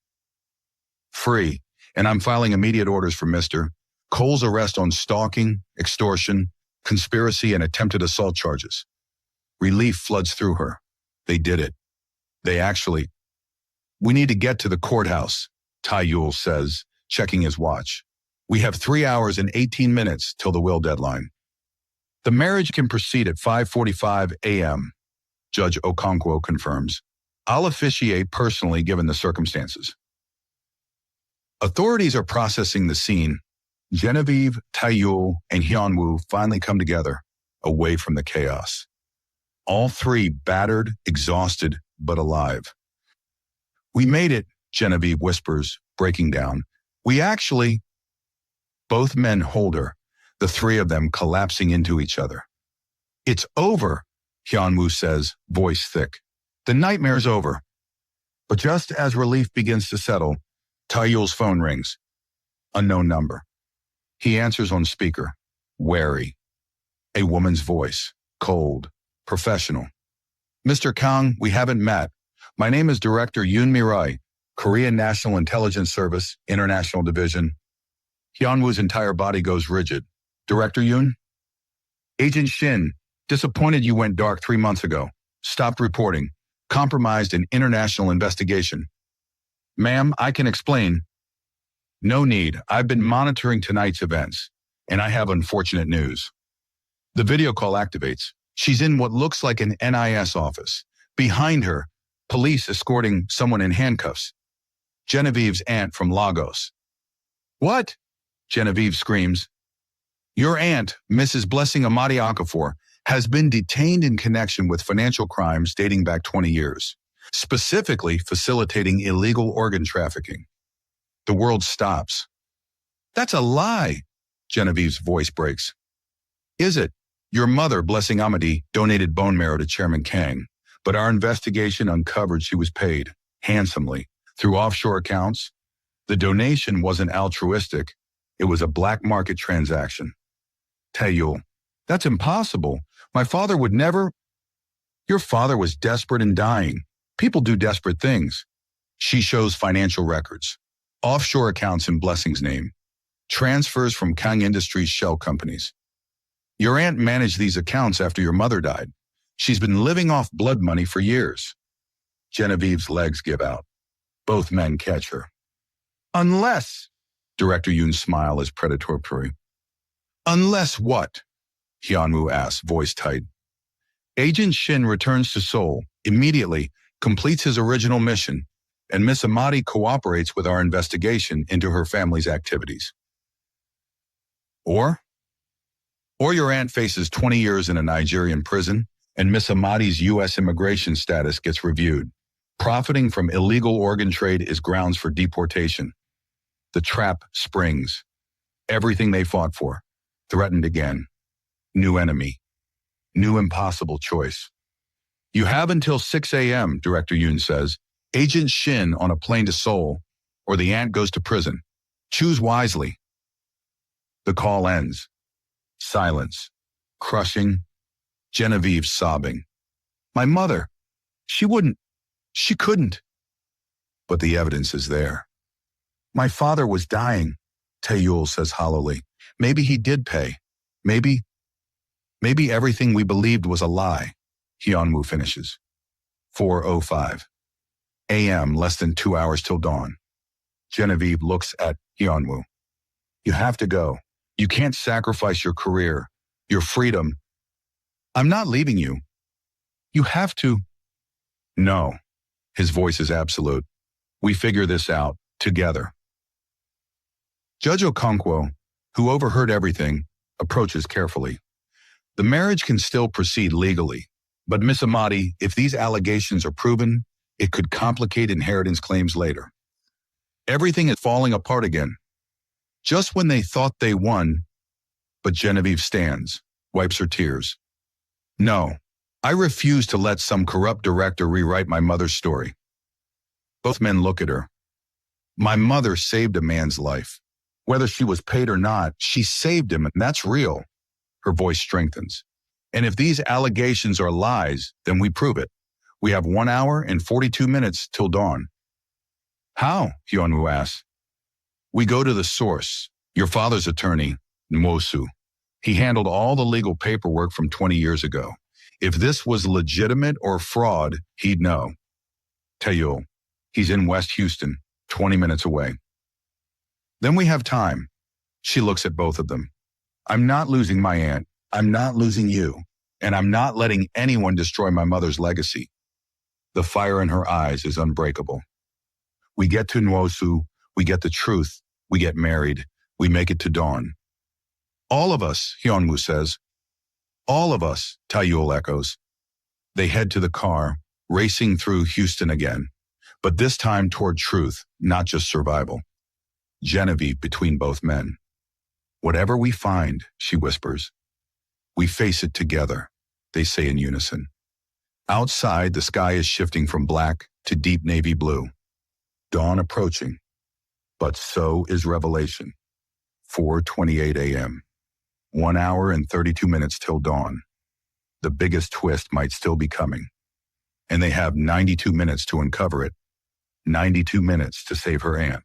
Free. And I'm filing immediate orders for Mr. Cole's arrest on stalking, extortion, conspiracy, and attempted assault charges. Relief floods through her. They did it. They actually... We need to get to the courthouse, Tae-yul says, checking his watch. We have 3 hours and 18 minutes till the will deadline. The marriage can proceed at 5:45 a.m., Judge Okonkwo confirms. I'll officiate personally given the circumstances. Authorities are processing the scene. Genevieve, Tae-yul, and Hyunwoo finally come together, away from the chaos. All three battered, exhausted, but alive. We made it, Genevieve whispers, breaking down. We actually... Both men hold her, the three of them collapsing into each other. It's over, Hyunwoo says, voice thick. The nightmare's over. But just as relief begins to settle, Tae-yul's phone rings. Unknown number. He answers on speaker, wary. A woman's voice, cold, professional. Mr. Kang, we haven't met. My name is Director Yoon Mi-rae, Korean National Intelligence Service, International Division. Hyunwoo's entire body goes rigid. Director Yoon? Agent Shin, disappointed you went dark 3 months ago. Stopped reporting. Compromised an international investigation. Ma'am, I can explain. No need. I've been monitoring tonight's events, and I have unfortunate news. The video call activates. She's in what looks like an NIS office. Behind her, police escorting someone in handcuffs. Genevieve's aunt from Lagos. What? Genevieve screams. Your aunt, Mrs. Blessing Amadi Okafor, has been detained in connection with financial crimes dating back 20 years, specifically facilitating illegal organ trafficking. The world stops. That's a lie, Genevieve's voice breaks. Is it? Your mother, Blessing Amadi, donated bone marrow to Chairman Kang, but our investigation uncovered she was paid, handsomely, through offshore accounts. The donation wasn't altruistic. It was a black market transaction. Tae-yul, that's impossible. My father would never... Your father was desperate and dying. People do desperate things. She shows financial records, offshore accounts in Blessing's name, transfers from Kang Industries shell companies. Your aunt managed these accounts after your mother died. She's been living off blood money for years. Genevieve's legs give out. Both men catch her. Unless, Director Yoon's smile is predatory. Unless what? Hyunwoo asks, voice tight. Agent Shin returns to Seoul, immediately completes his original mission, and Miss Amadi cooperates with our investigation into her family's activities. Or your aunt faces 20 years in a Nigerian prison, and Miss Amadi's U.S. immigration status gets reviewed. Profiting from illegal organ trade is grounds for deportation. The trap springs. Everything they fought for, threatened again. New enemy. New impossible choice. You have until 6 a.m., Director Yoon says. Agent Shin on a plane to Seoul, or the aunt goes to prison. Choose wisely. The call ends. Silence. Crushing. Genevieve sobbing. My mother. She couldn't. But the evidence is there. My father was dying, Tae-yul says hollowly. Maybe he did pay. Maybe everything we believed was a lie, Hyunwoo finishes. 4:05 a.m., less than 2 hours till dawn. Genevieve looks at Hyunwoo. You have to go. You can't sacrifice your career, your freedom. I'm not leaving you. You have to. No. His voice is absolute. We figure this out together. Judge Okonkwo, who overheard everything, approaches carefully. The marriage can still proceed legally, but Miss Amadi, if these allegations are proven, it could complicate inheritance claims later. Everything is falling apart again. Just when they thought they won, but Genevieve stands, wipes her tears. No, I refuse to let some corrupt director rewrite my mother's story. Both men look at her. My mother saved a man's life. Whether she was paid or not, she saved him, and that's real. Her voice strengthens. And if these allegations are lies, then we prove it. We have 1 hour and 42 minutes till dawn. How? Hyunwoo asks. We go to the source, your father's attorney, Nwosu. He handled all the legal paperwork from 20 years ago. If this was legitimate or fraud, he'd know. Taeyul, he's in West Houston, 20 minutes away. Then we have time. She looks at both of them. I'm not losing my aunt. I'm not losing you. And I'm not letting anyone destroy my mother's legacy. The fire in her eyes is unbreakable. We get to Nwosu. We get the truth. We get married. We make it to dawn. All of us, Hyunwoo says. All of us, Taeyul echoes. They head to the car, racing through Houston again, but this time toward truth, not just survival. Genevieve between both men. Whatever we find, she whispers. We face it together, they say in unison. Outside, the sky is shifting from black to deep navy blue. Dawn approaching. But so is revelation. 4:28 a.m. 1 hour and 32 minutes till dawn. The biggest twist might still be coming. And they have 92 minutes to uncover it. 92 minutes to save her aunt.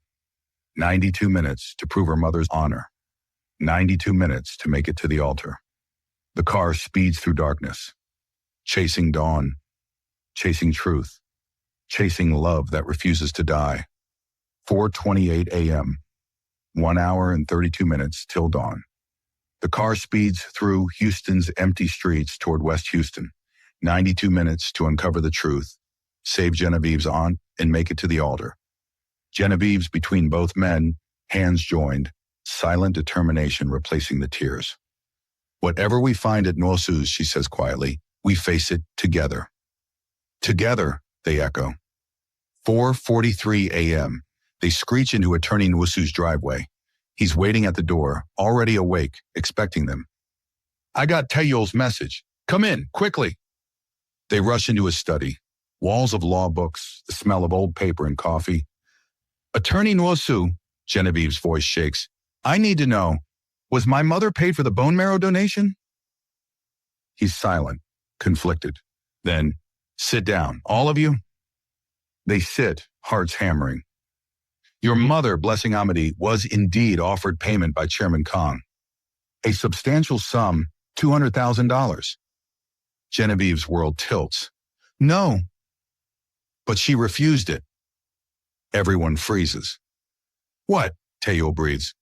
92 minutes to prove her mother's honor. 92 minutes to make it to the altar. The car speeds through darkness. Chasing dawn. Chasing truth. Chasing love that refuses to die. 4:28 a.m. 1 hour and 32 minutes till dawn. The car speeds through Houston's empty streets toward West Houston. 92 minutes to uncover the truth, save Genevieve's aunt, and make it to the altar. Genevieve's between both men, hands joined, silent determination replacing the tears. Whatever we find at Nwosu's, she says quietly, we face it together. Together, they echo. 4:43 a.m. They screech into Attorney Nwosu's driveway. He's waiting at the door, already awake, expecting them. I got Taeyul's message. Come in, quickly. They rush into his study. Walls of law books, the smell of old paper and coffee. Attorney Nwosu, Genevieve's voice shakes. I need to know, was my mother paid for the bone marrow donation? He's silent, conflicted. Then, sit down, all of you. They sit, hearts hammering. Your mother, Blessing Amity, was indeed offered payment by Chairman Kong. A substantial sum, $200,000. Genevieve's world tilts. No. But she refused it. Everyone freezes. What? Taeyul breathes.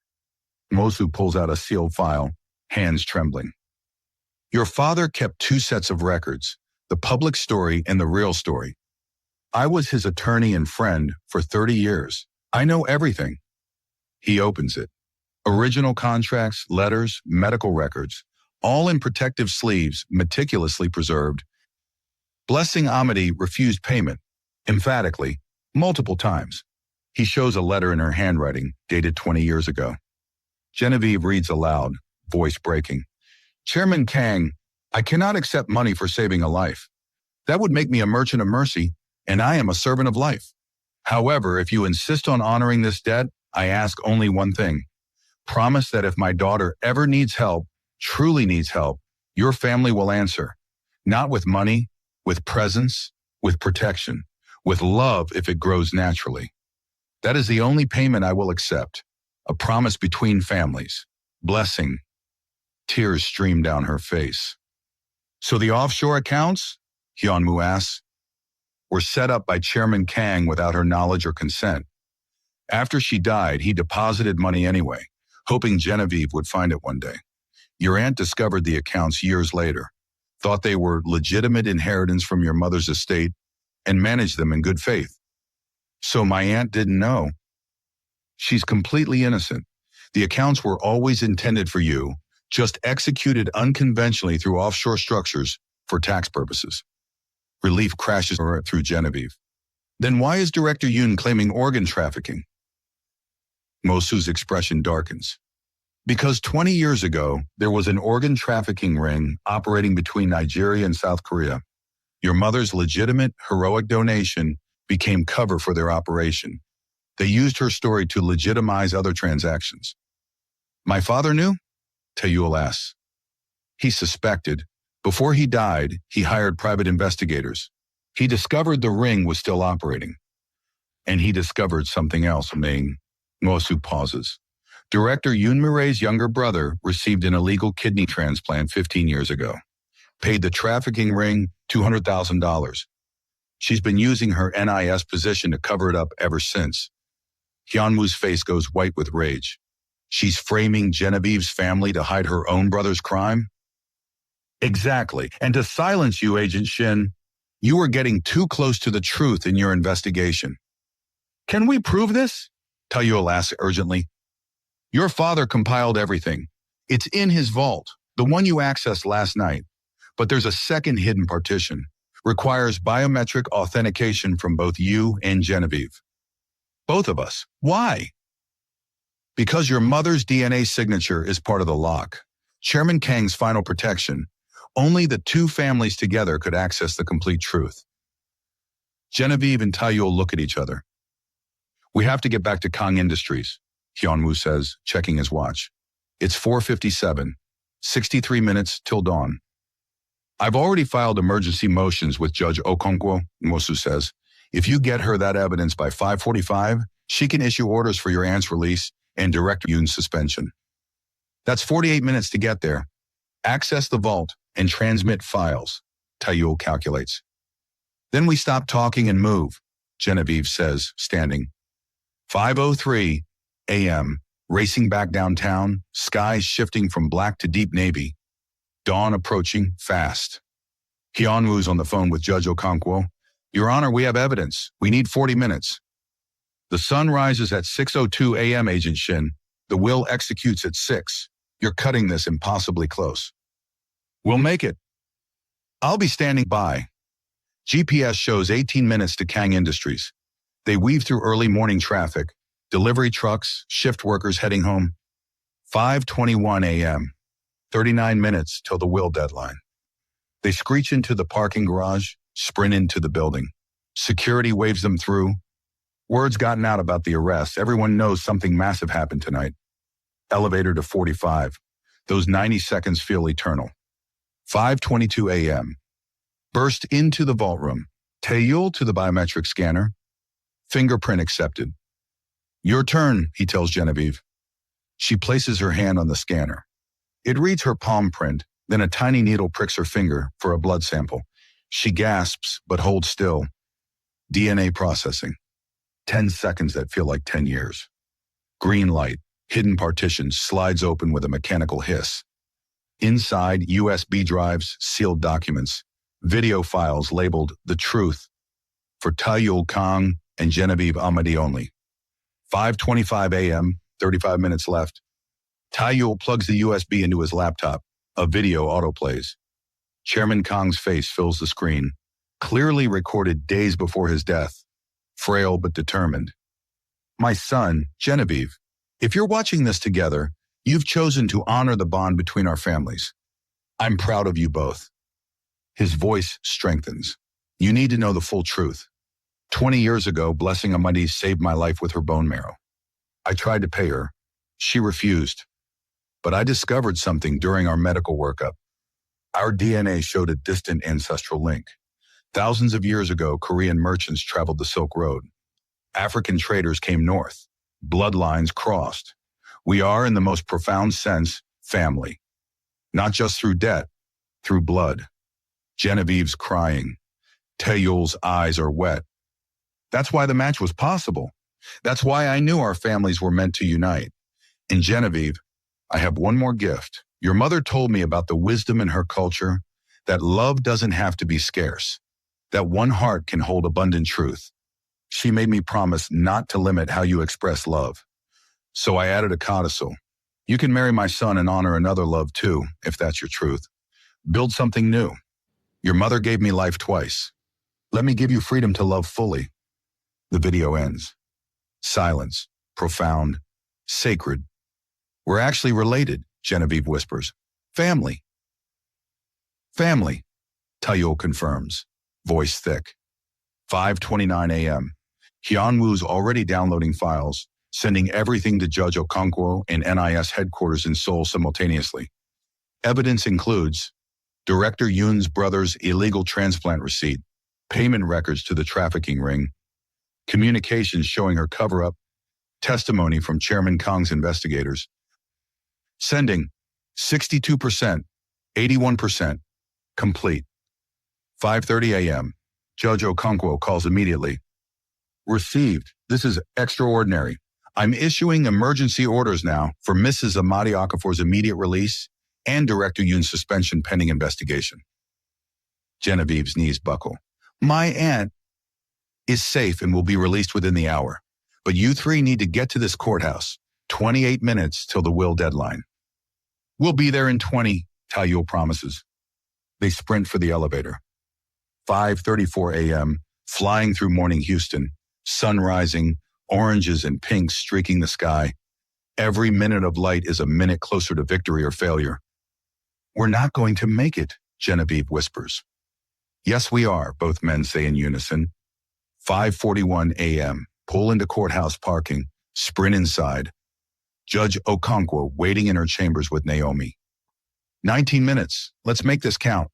Nwosu pulls out a sealed file, hands trembling. Your father kept 2 sets of records, the public story and the real story. I was his attorney and friend for 30 years. I know everything. He opens it. Original contracts, letters, medical records, all in protective sleeves, meticulously preserved. Blessing Amity refused payment, emphatically, multiple times. He shows a letter in her handwriting, dated 20 years ago. Genevieve reads aloud, voice breaking. Chairman Kang, I cannot accept money for saving a life. That would make me a merchant of mercy, and I am a servant of life. However, if you insist on honoring this debt, I ask only one thing. Promise that if my daughter ever needs help, truly needs help, your family will answer. Not with money, with presence, with protection, with love if it grows naturally. That is the only payment I will accept. A promise between families. Blessing. Tears stream down her face. So the offshore accounts? Hyunwoo asks. Were set up by Chairman Kang without her knowledge or consent. After she died, he deposited money anyway, hoping Genevieve would find it one day. Your aunt discovered the accounts years later, thought they were legitimate inheritance from your mother's estate, and manage them in good faith. So my aunt didn't know. She's completely innocent. The accounts were always intended for you, just executed unconventionally through offshore structures for tax purposes. Relief crashes through Genevieve. Then why is Director Yoon claiming organ trafficking? Mosu's expression darkens. Because 20 years ago, there was an organ trafficking ring operating between Nigeria and South Korea. Your mother's legitimate, heroic donation became cover for their operation. They used her story to legitimize other transactions. My father knew? Taeyul asks. He suspected. Before he died, he hired private investigators. He discovered the ring was still operating. And he discovered something else, Ming. Mosu pauses. Director Yoon Mi-rae's younger brother received an illegal kidney transplant 15 years ago. Paid the trafficking ring $200,000. She's been using her NIS position to cover it up ever since. Hyunwoo's face goes white with rage. She's framing Genevieve's family to hide her own brother's crime? Exactly. And to silence you, Agent Shin, you are getting too close to the truth in your investigation. Can we prove this? Taeyul asks urgently. Your father compiled everything. It's in his vault, the one you accessed last night. But there's a second hidden partition. Requires biometric authentication from both you and Genevieve. Both of us. Why? Because your mother's DNA signature is part of the lock. Chairman Kang's final protection. Only the two families together could access the complete truth. Genevieve and Taeyul look at each other. We have to get back to Kang Industries, Hyunwoo says, checking his watch. It's 4:57, 63 minutes till dawn. I've already filed emergency motions with Judge Okonkwo, Mosu says. If you get her that evidence by 5:45, she can issue orders for your aunt's release and Director Yoon's suspension. That's 48 minutes to get there. Access the vault and transmit files, Taeyul calculates. Then we stop talking and move, Genevieve says, standing. 5:03 a.m., racing back downtown, skies shifting from black to deep navy. Dawn approaching fast. Hyunwoo's on the phone with Judge Okonkwo. Your Honor, we have evidence. We need 40 minutes. The sun rises at 6:02 a.m., Agent Shin. The will executes at 6. You're cutting this impossibly close. We'll make it. I'll be standing by. GPS shows 18 minutes to Kang Industries. They weave through early morning traffic, delivery trucks, shift workers heading home. 5:21 a.m., 39 minutes till the will deadline. They screech into the parking garage, sprint into the building. Security waves them through. Word's gotten out about the arrest. Everyone knows something massive happened tonight. Elevator to 45. Those 90 seconds feel eternal. 5:22 a.m. Burst into the vault room. Taeyul to the biometric scanner. Fingerprint accepted. Your turn, he tells Genevieve. She places her hand on the scanner. It reads her palm print, then a tiny needle pricks her finger for a blood sample. She gasps, but holds still. DNA processing. 10 seconds that feel like 10 years. Green light, hidden partition slides open with a mechanical hiss. Inside, USB drives, sealed documents, video files labeled The Truth for Taeyul Kang and Genevieve Amadi only. 5:25 a.m., 35 minutes left. Taeyul plugs the USB into his laptop. A video autoplays. Chairman Kang's face fills the screen, clearly recorded days before his death, frail but determined. My son, Genevieve, if you're watching this together, you've chosen to honor the bond between our families. I'm proud of you both. His voice strengthens. You need to know the full truth. 20 years ago, Blessing Amadi saved my life with her bone marrow. I tried to pay her. She refused. But I discovered something during our medical workup. Our DNA showed a distant ancestral link. Thousands of years ago, Korean merchants traveled the Silk Road. African traders came north. Bloodlines crossed. We are, in the most profound sense, family. Not just through debt, through blood. Genevieve's crying. Taeyul's eyes are wet. That's why the match was possible. That's why I knew our families were meant to unite. And Genevieve, I have one more gift. Your mother told me about the wisdom in her culture, that love doesn't have to be scarce. That one heart can hold abundant truth. She made me promise not to limit how you express love. So I added a codicil. You can marry my son and honor another love too, if that's your truth. Build something new. Your mother gave me life twice. Let me give you freedom to love fully. The video ends. Silence, profound, sacred. We're actually related, Genevieve whispers. Family. Family, Taeyol confirms, voice thick. 5:29 a.m. Hyunwoo's already downloading files, sending everything to Judge Okonkwo and NIS headquarters in Seoul simultaneously. Evidence includes Director Yoon's brother's illegal transplant receipt, payment records to the trafficking ring, communications showing her cover-up, testimony from Chairman Kang's investigators. Sending 62%, 81%, complete. 5:30 a.m. Judge Okonkwo calls immediately. Received. This is extraordinary. I'm issuing emergency orders now for Mrs. Amadi Okafor's immediate release and Director Yoon's suspension pending investigation. Genevieve's knees buckle. My aunt is safe and will be released within the hour. But you three need to get to this courthouse. 28 minutes till the will deadline. We'll be there in 20, Taeyol promises. They sprint for the elevator. 5:34 a.m., flying through morning Houston, sun rising, oranges and pinks streaking the sky. Every minute of light is a minute closer to victory or failure. We're not going to make it, Genevieve whispers. Yes, we are, both men say in unison. 5:41 a.m., pull into courthouse parking, sprint inside. Judge Okonkwo waiting in her chambers with Naomi. 19 minutes, let's make this count.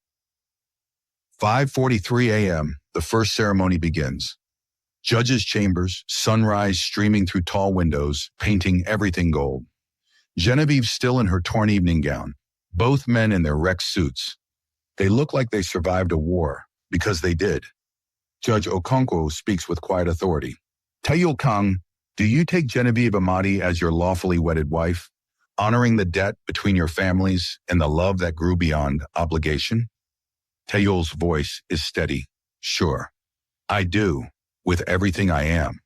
5:43 a.m., the first ceremony begins. Judge's chambers, sunrise streaming through tall windows, painting everything gold. Genevieve still in her torn evening gown, both men in their wrecked suits. They look like they survived a war, because they did. Judge Okonkwo speaks with quiet authority. Taeyol Kang, do you take Genevieve Amadi as your lawfully wedded wife, honoring the debt between your families and the love that grew beyond obligation? Taeyol's voice is steady. Sure, I do, with everything I am.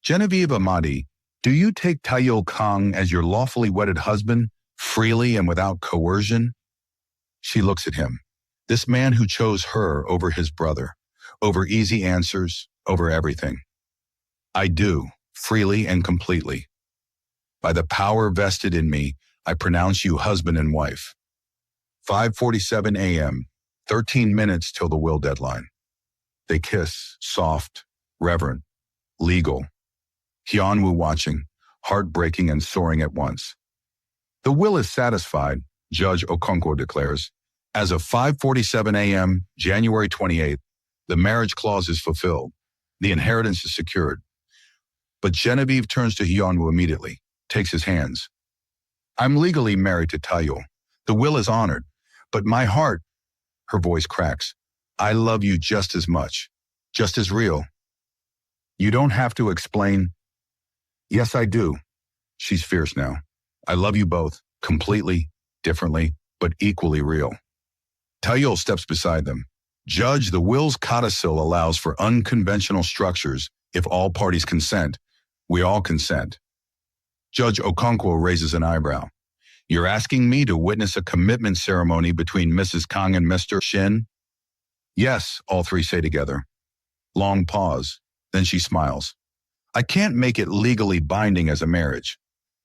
Genevieve Amadi, do you take Taeyol Kang as your lawfully wedded husband, freely and without coercion? She looks at him, this man who chose her over his brother, over easy answers, over everything. I do, freely and completely. By the power vested in me, I pronounce you husband and wife. 5:47 a.m., 13 minutes till the will deadline. They kiss, soft, reverent, legal. Hyunwoo watching, heartbreaking and soaring at once. The will is satisfied, Judge Okonkwo declares. As of 5:47 a.m., January 28th, the marriage clause is fulfilled. The inheritance is secured. But Genevieve turns to Hyunwoo immediately, takes his hands. I'm legally married to Taeyol. The will is honored, but my heart, her voice cracks. I love you just as much, just as real. You don't have to explain. Yes, I do. She's fierce now. I love you both, completely, differently, but equally real. Taeyol steps beside them. Judge, the will's codicil allows for unconventional structures if all parties consent. We all consent. Judge Okonkwo raises an eyebrow. You're asking me to witness a commitment ceremony between Mrs. Kang and Mr. Shin? Yes, all three say together. Long pause. Then she smiles. I can't make it legally binding as a marriage.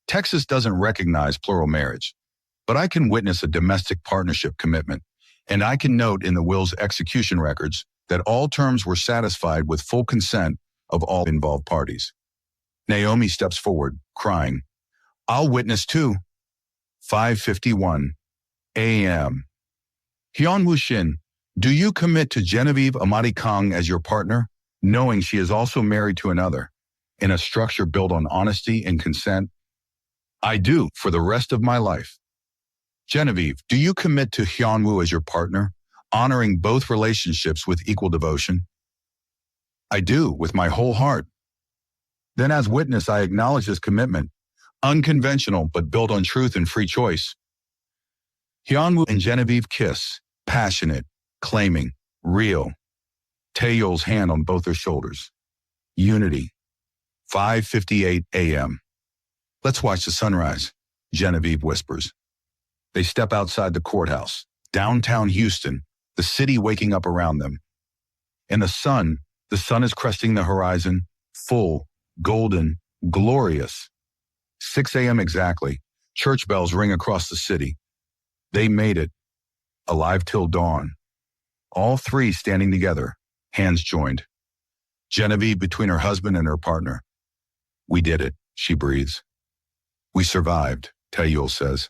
Texas doesn't recognize plural marriage. But I can witness a domestic partnership commitment, and I can note in the will's execution records that all terms were satisfied with full consent of all involved parties. Naomi steps forward, crying. I'll witness too. 5:51 a.m. Hyunwoo Shin, do you commit to Genevieve Amadi Kang as your partner, knowing she is also married to another, in a structure built on honesty and consent? I do, for the rest of my life. Genevieve, do you commit to Hyunwoo as your partner, honoring both relationships with equal devotion? I do, with my whole heart. Then as witness, I acknowledge this commitment, unconventional but built on truth and free choice. Hyunwoo and Genevieve kiss, passionate, claiming, Real. Taeyol's hand on both her shoulders. Unity. 5:58 a.m. Let's watch the sunrise, Genevieve whispers. They step outside the courthouse, downtown Houston, the city waking up around them. And the sun is cresting the horizon, full, golden, glorious. 6 a.m. exactly. Church bells ring across the city. They made it. Alive till dawn. All three standing together, hands joined. Genevieve between her husband and her partner. We did it, she breathes. We survived, Taeyol says.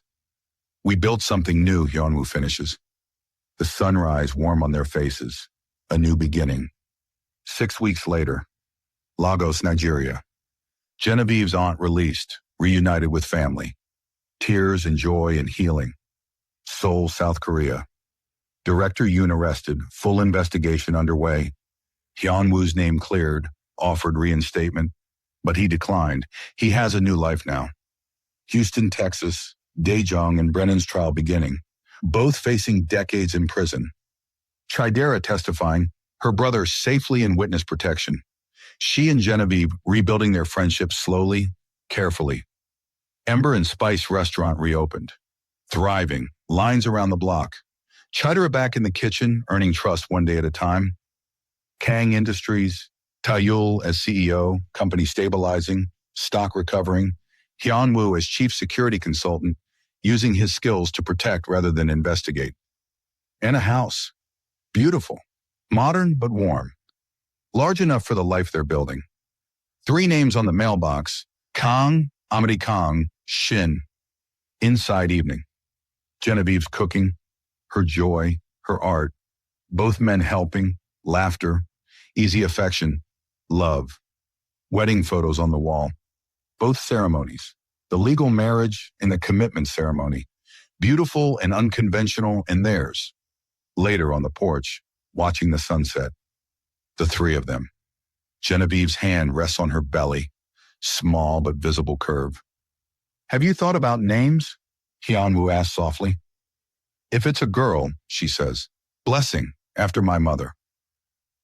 We built something new, Hyunwoo finishes. The sunrise warm on their faces. A new beginning. 6 weeks later, Lagos, Nigeria. Genevieve's aunt released, reunited with family. Tears and joy and healing. Seoul, South Korea. Director Yoon arrested, full investigation underway. Hyunwoo's name cleared, offered reinstatement, but he declined. He has a new life now. Houston, Texas, Daejong and Brennan's trial beginning, both facing decades in prison. Chidera testifying, her brother safely in witness protection. She and Genevieve rebuilding their friendship slowly, carefully. Ember and Spice restaurant reopened. Thriving, lines around the block. Chidera back in the kitchen, earning trust one day at a time. Kang Industries, Taeyol as CEO, company stabilizing, stock recovering. Hyunwoo as chief security consultant, using his skills to protect rather than investigate. And a house. Beautiful. Modern but warm. Large enough for the life they're building. 3 names on the mailbox. Kang, Amity Kang, Shin. Inside evening. Genevieve's cooking, her joy, her art. Both men helping, laughter, easy affection, love. Wedding photos on the wall. Both ceremonies, the legal marriage and the commitment ceremony, beautiful and unconventional in theirs. Later on the porch, watching the sunset, the 3 of them. Genevieve's hand rests on her belly, small but visible curve. Have you thought about names? Hyunwoo asks softly. If it's a girl, she says, blessing, after my mother.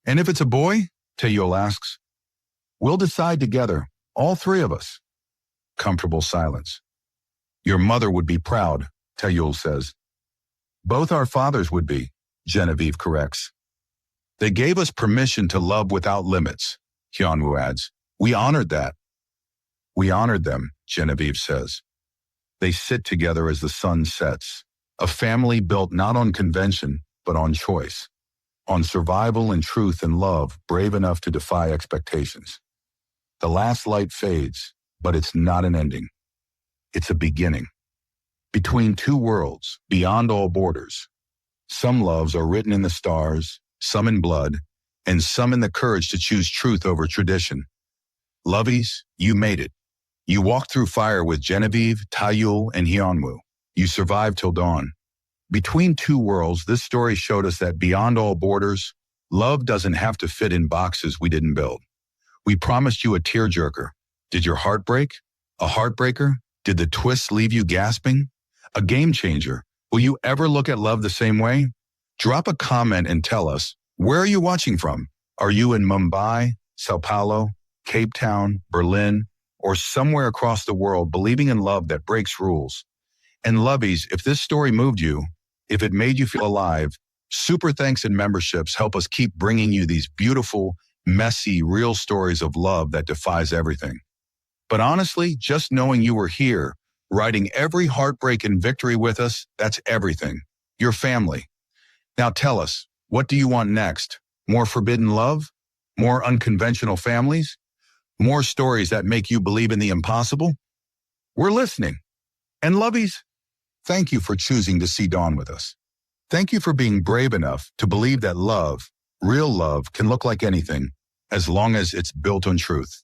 And if it's a boy, Taeyol asks. We'll decide together, all 3 of us. Comfortable silence. Your mother would be proud, Taeyol says. Both our fathers would be, Genevieve corrects. They gave us permission to love without limits, Hyunwoo adds. We honored that. We honored them, Genevieve says. They sit together as the sun sets, a family built not on convention, but on choice, on survival and truth and love, brave enough to defy expectations. The last light fades, but it's not an ending. It's a beginning. Between 2 worlds, beyond all borders. Some loves are written in the stars, some in blood, and some in the courage to choose truth over tradition. Lovies, you made it. You walked through fire with Genevieve, Taeyol, and Hyunwoo. You survived till dawn. Between 2 worlds, this story showed us that beyond all borders, love doesn't have to fit in boxes we didn't build. We promised you a tearjerker. Did your heart break? A heartbreaker? Did the twists leave you gasping? A game changer. Will you ever look at love the same way? Drop a comment and tell us, where are you watching from? Are you in Mumbai, Sao Paulo, Cape Town, Berlin, or somewhere across the world believing in love that breaks rules? And lovies, if this story moved you, if it made you feel alive, super thanks and memberships help us keep bringing you these beautiful, messy, real stories of love that defies everything. But honestly, just knowing you were here, writing every heartbreak and victory with us, that's everything. Your family. Now tell us, what do you want next? More forbidden love? More unconventional families? More stories that make you believe in the impossible? We're listening. And lovies, thank you for choosing to see dawn with us. Thank you for being brave enough to believe that love, real love, can look like anything, as long as it's built on truth.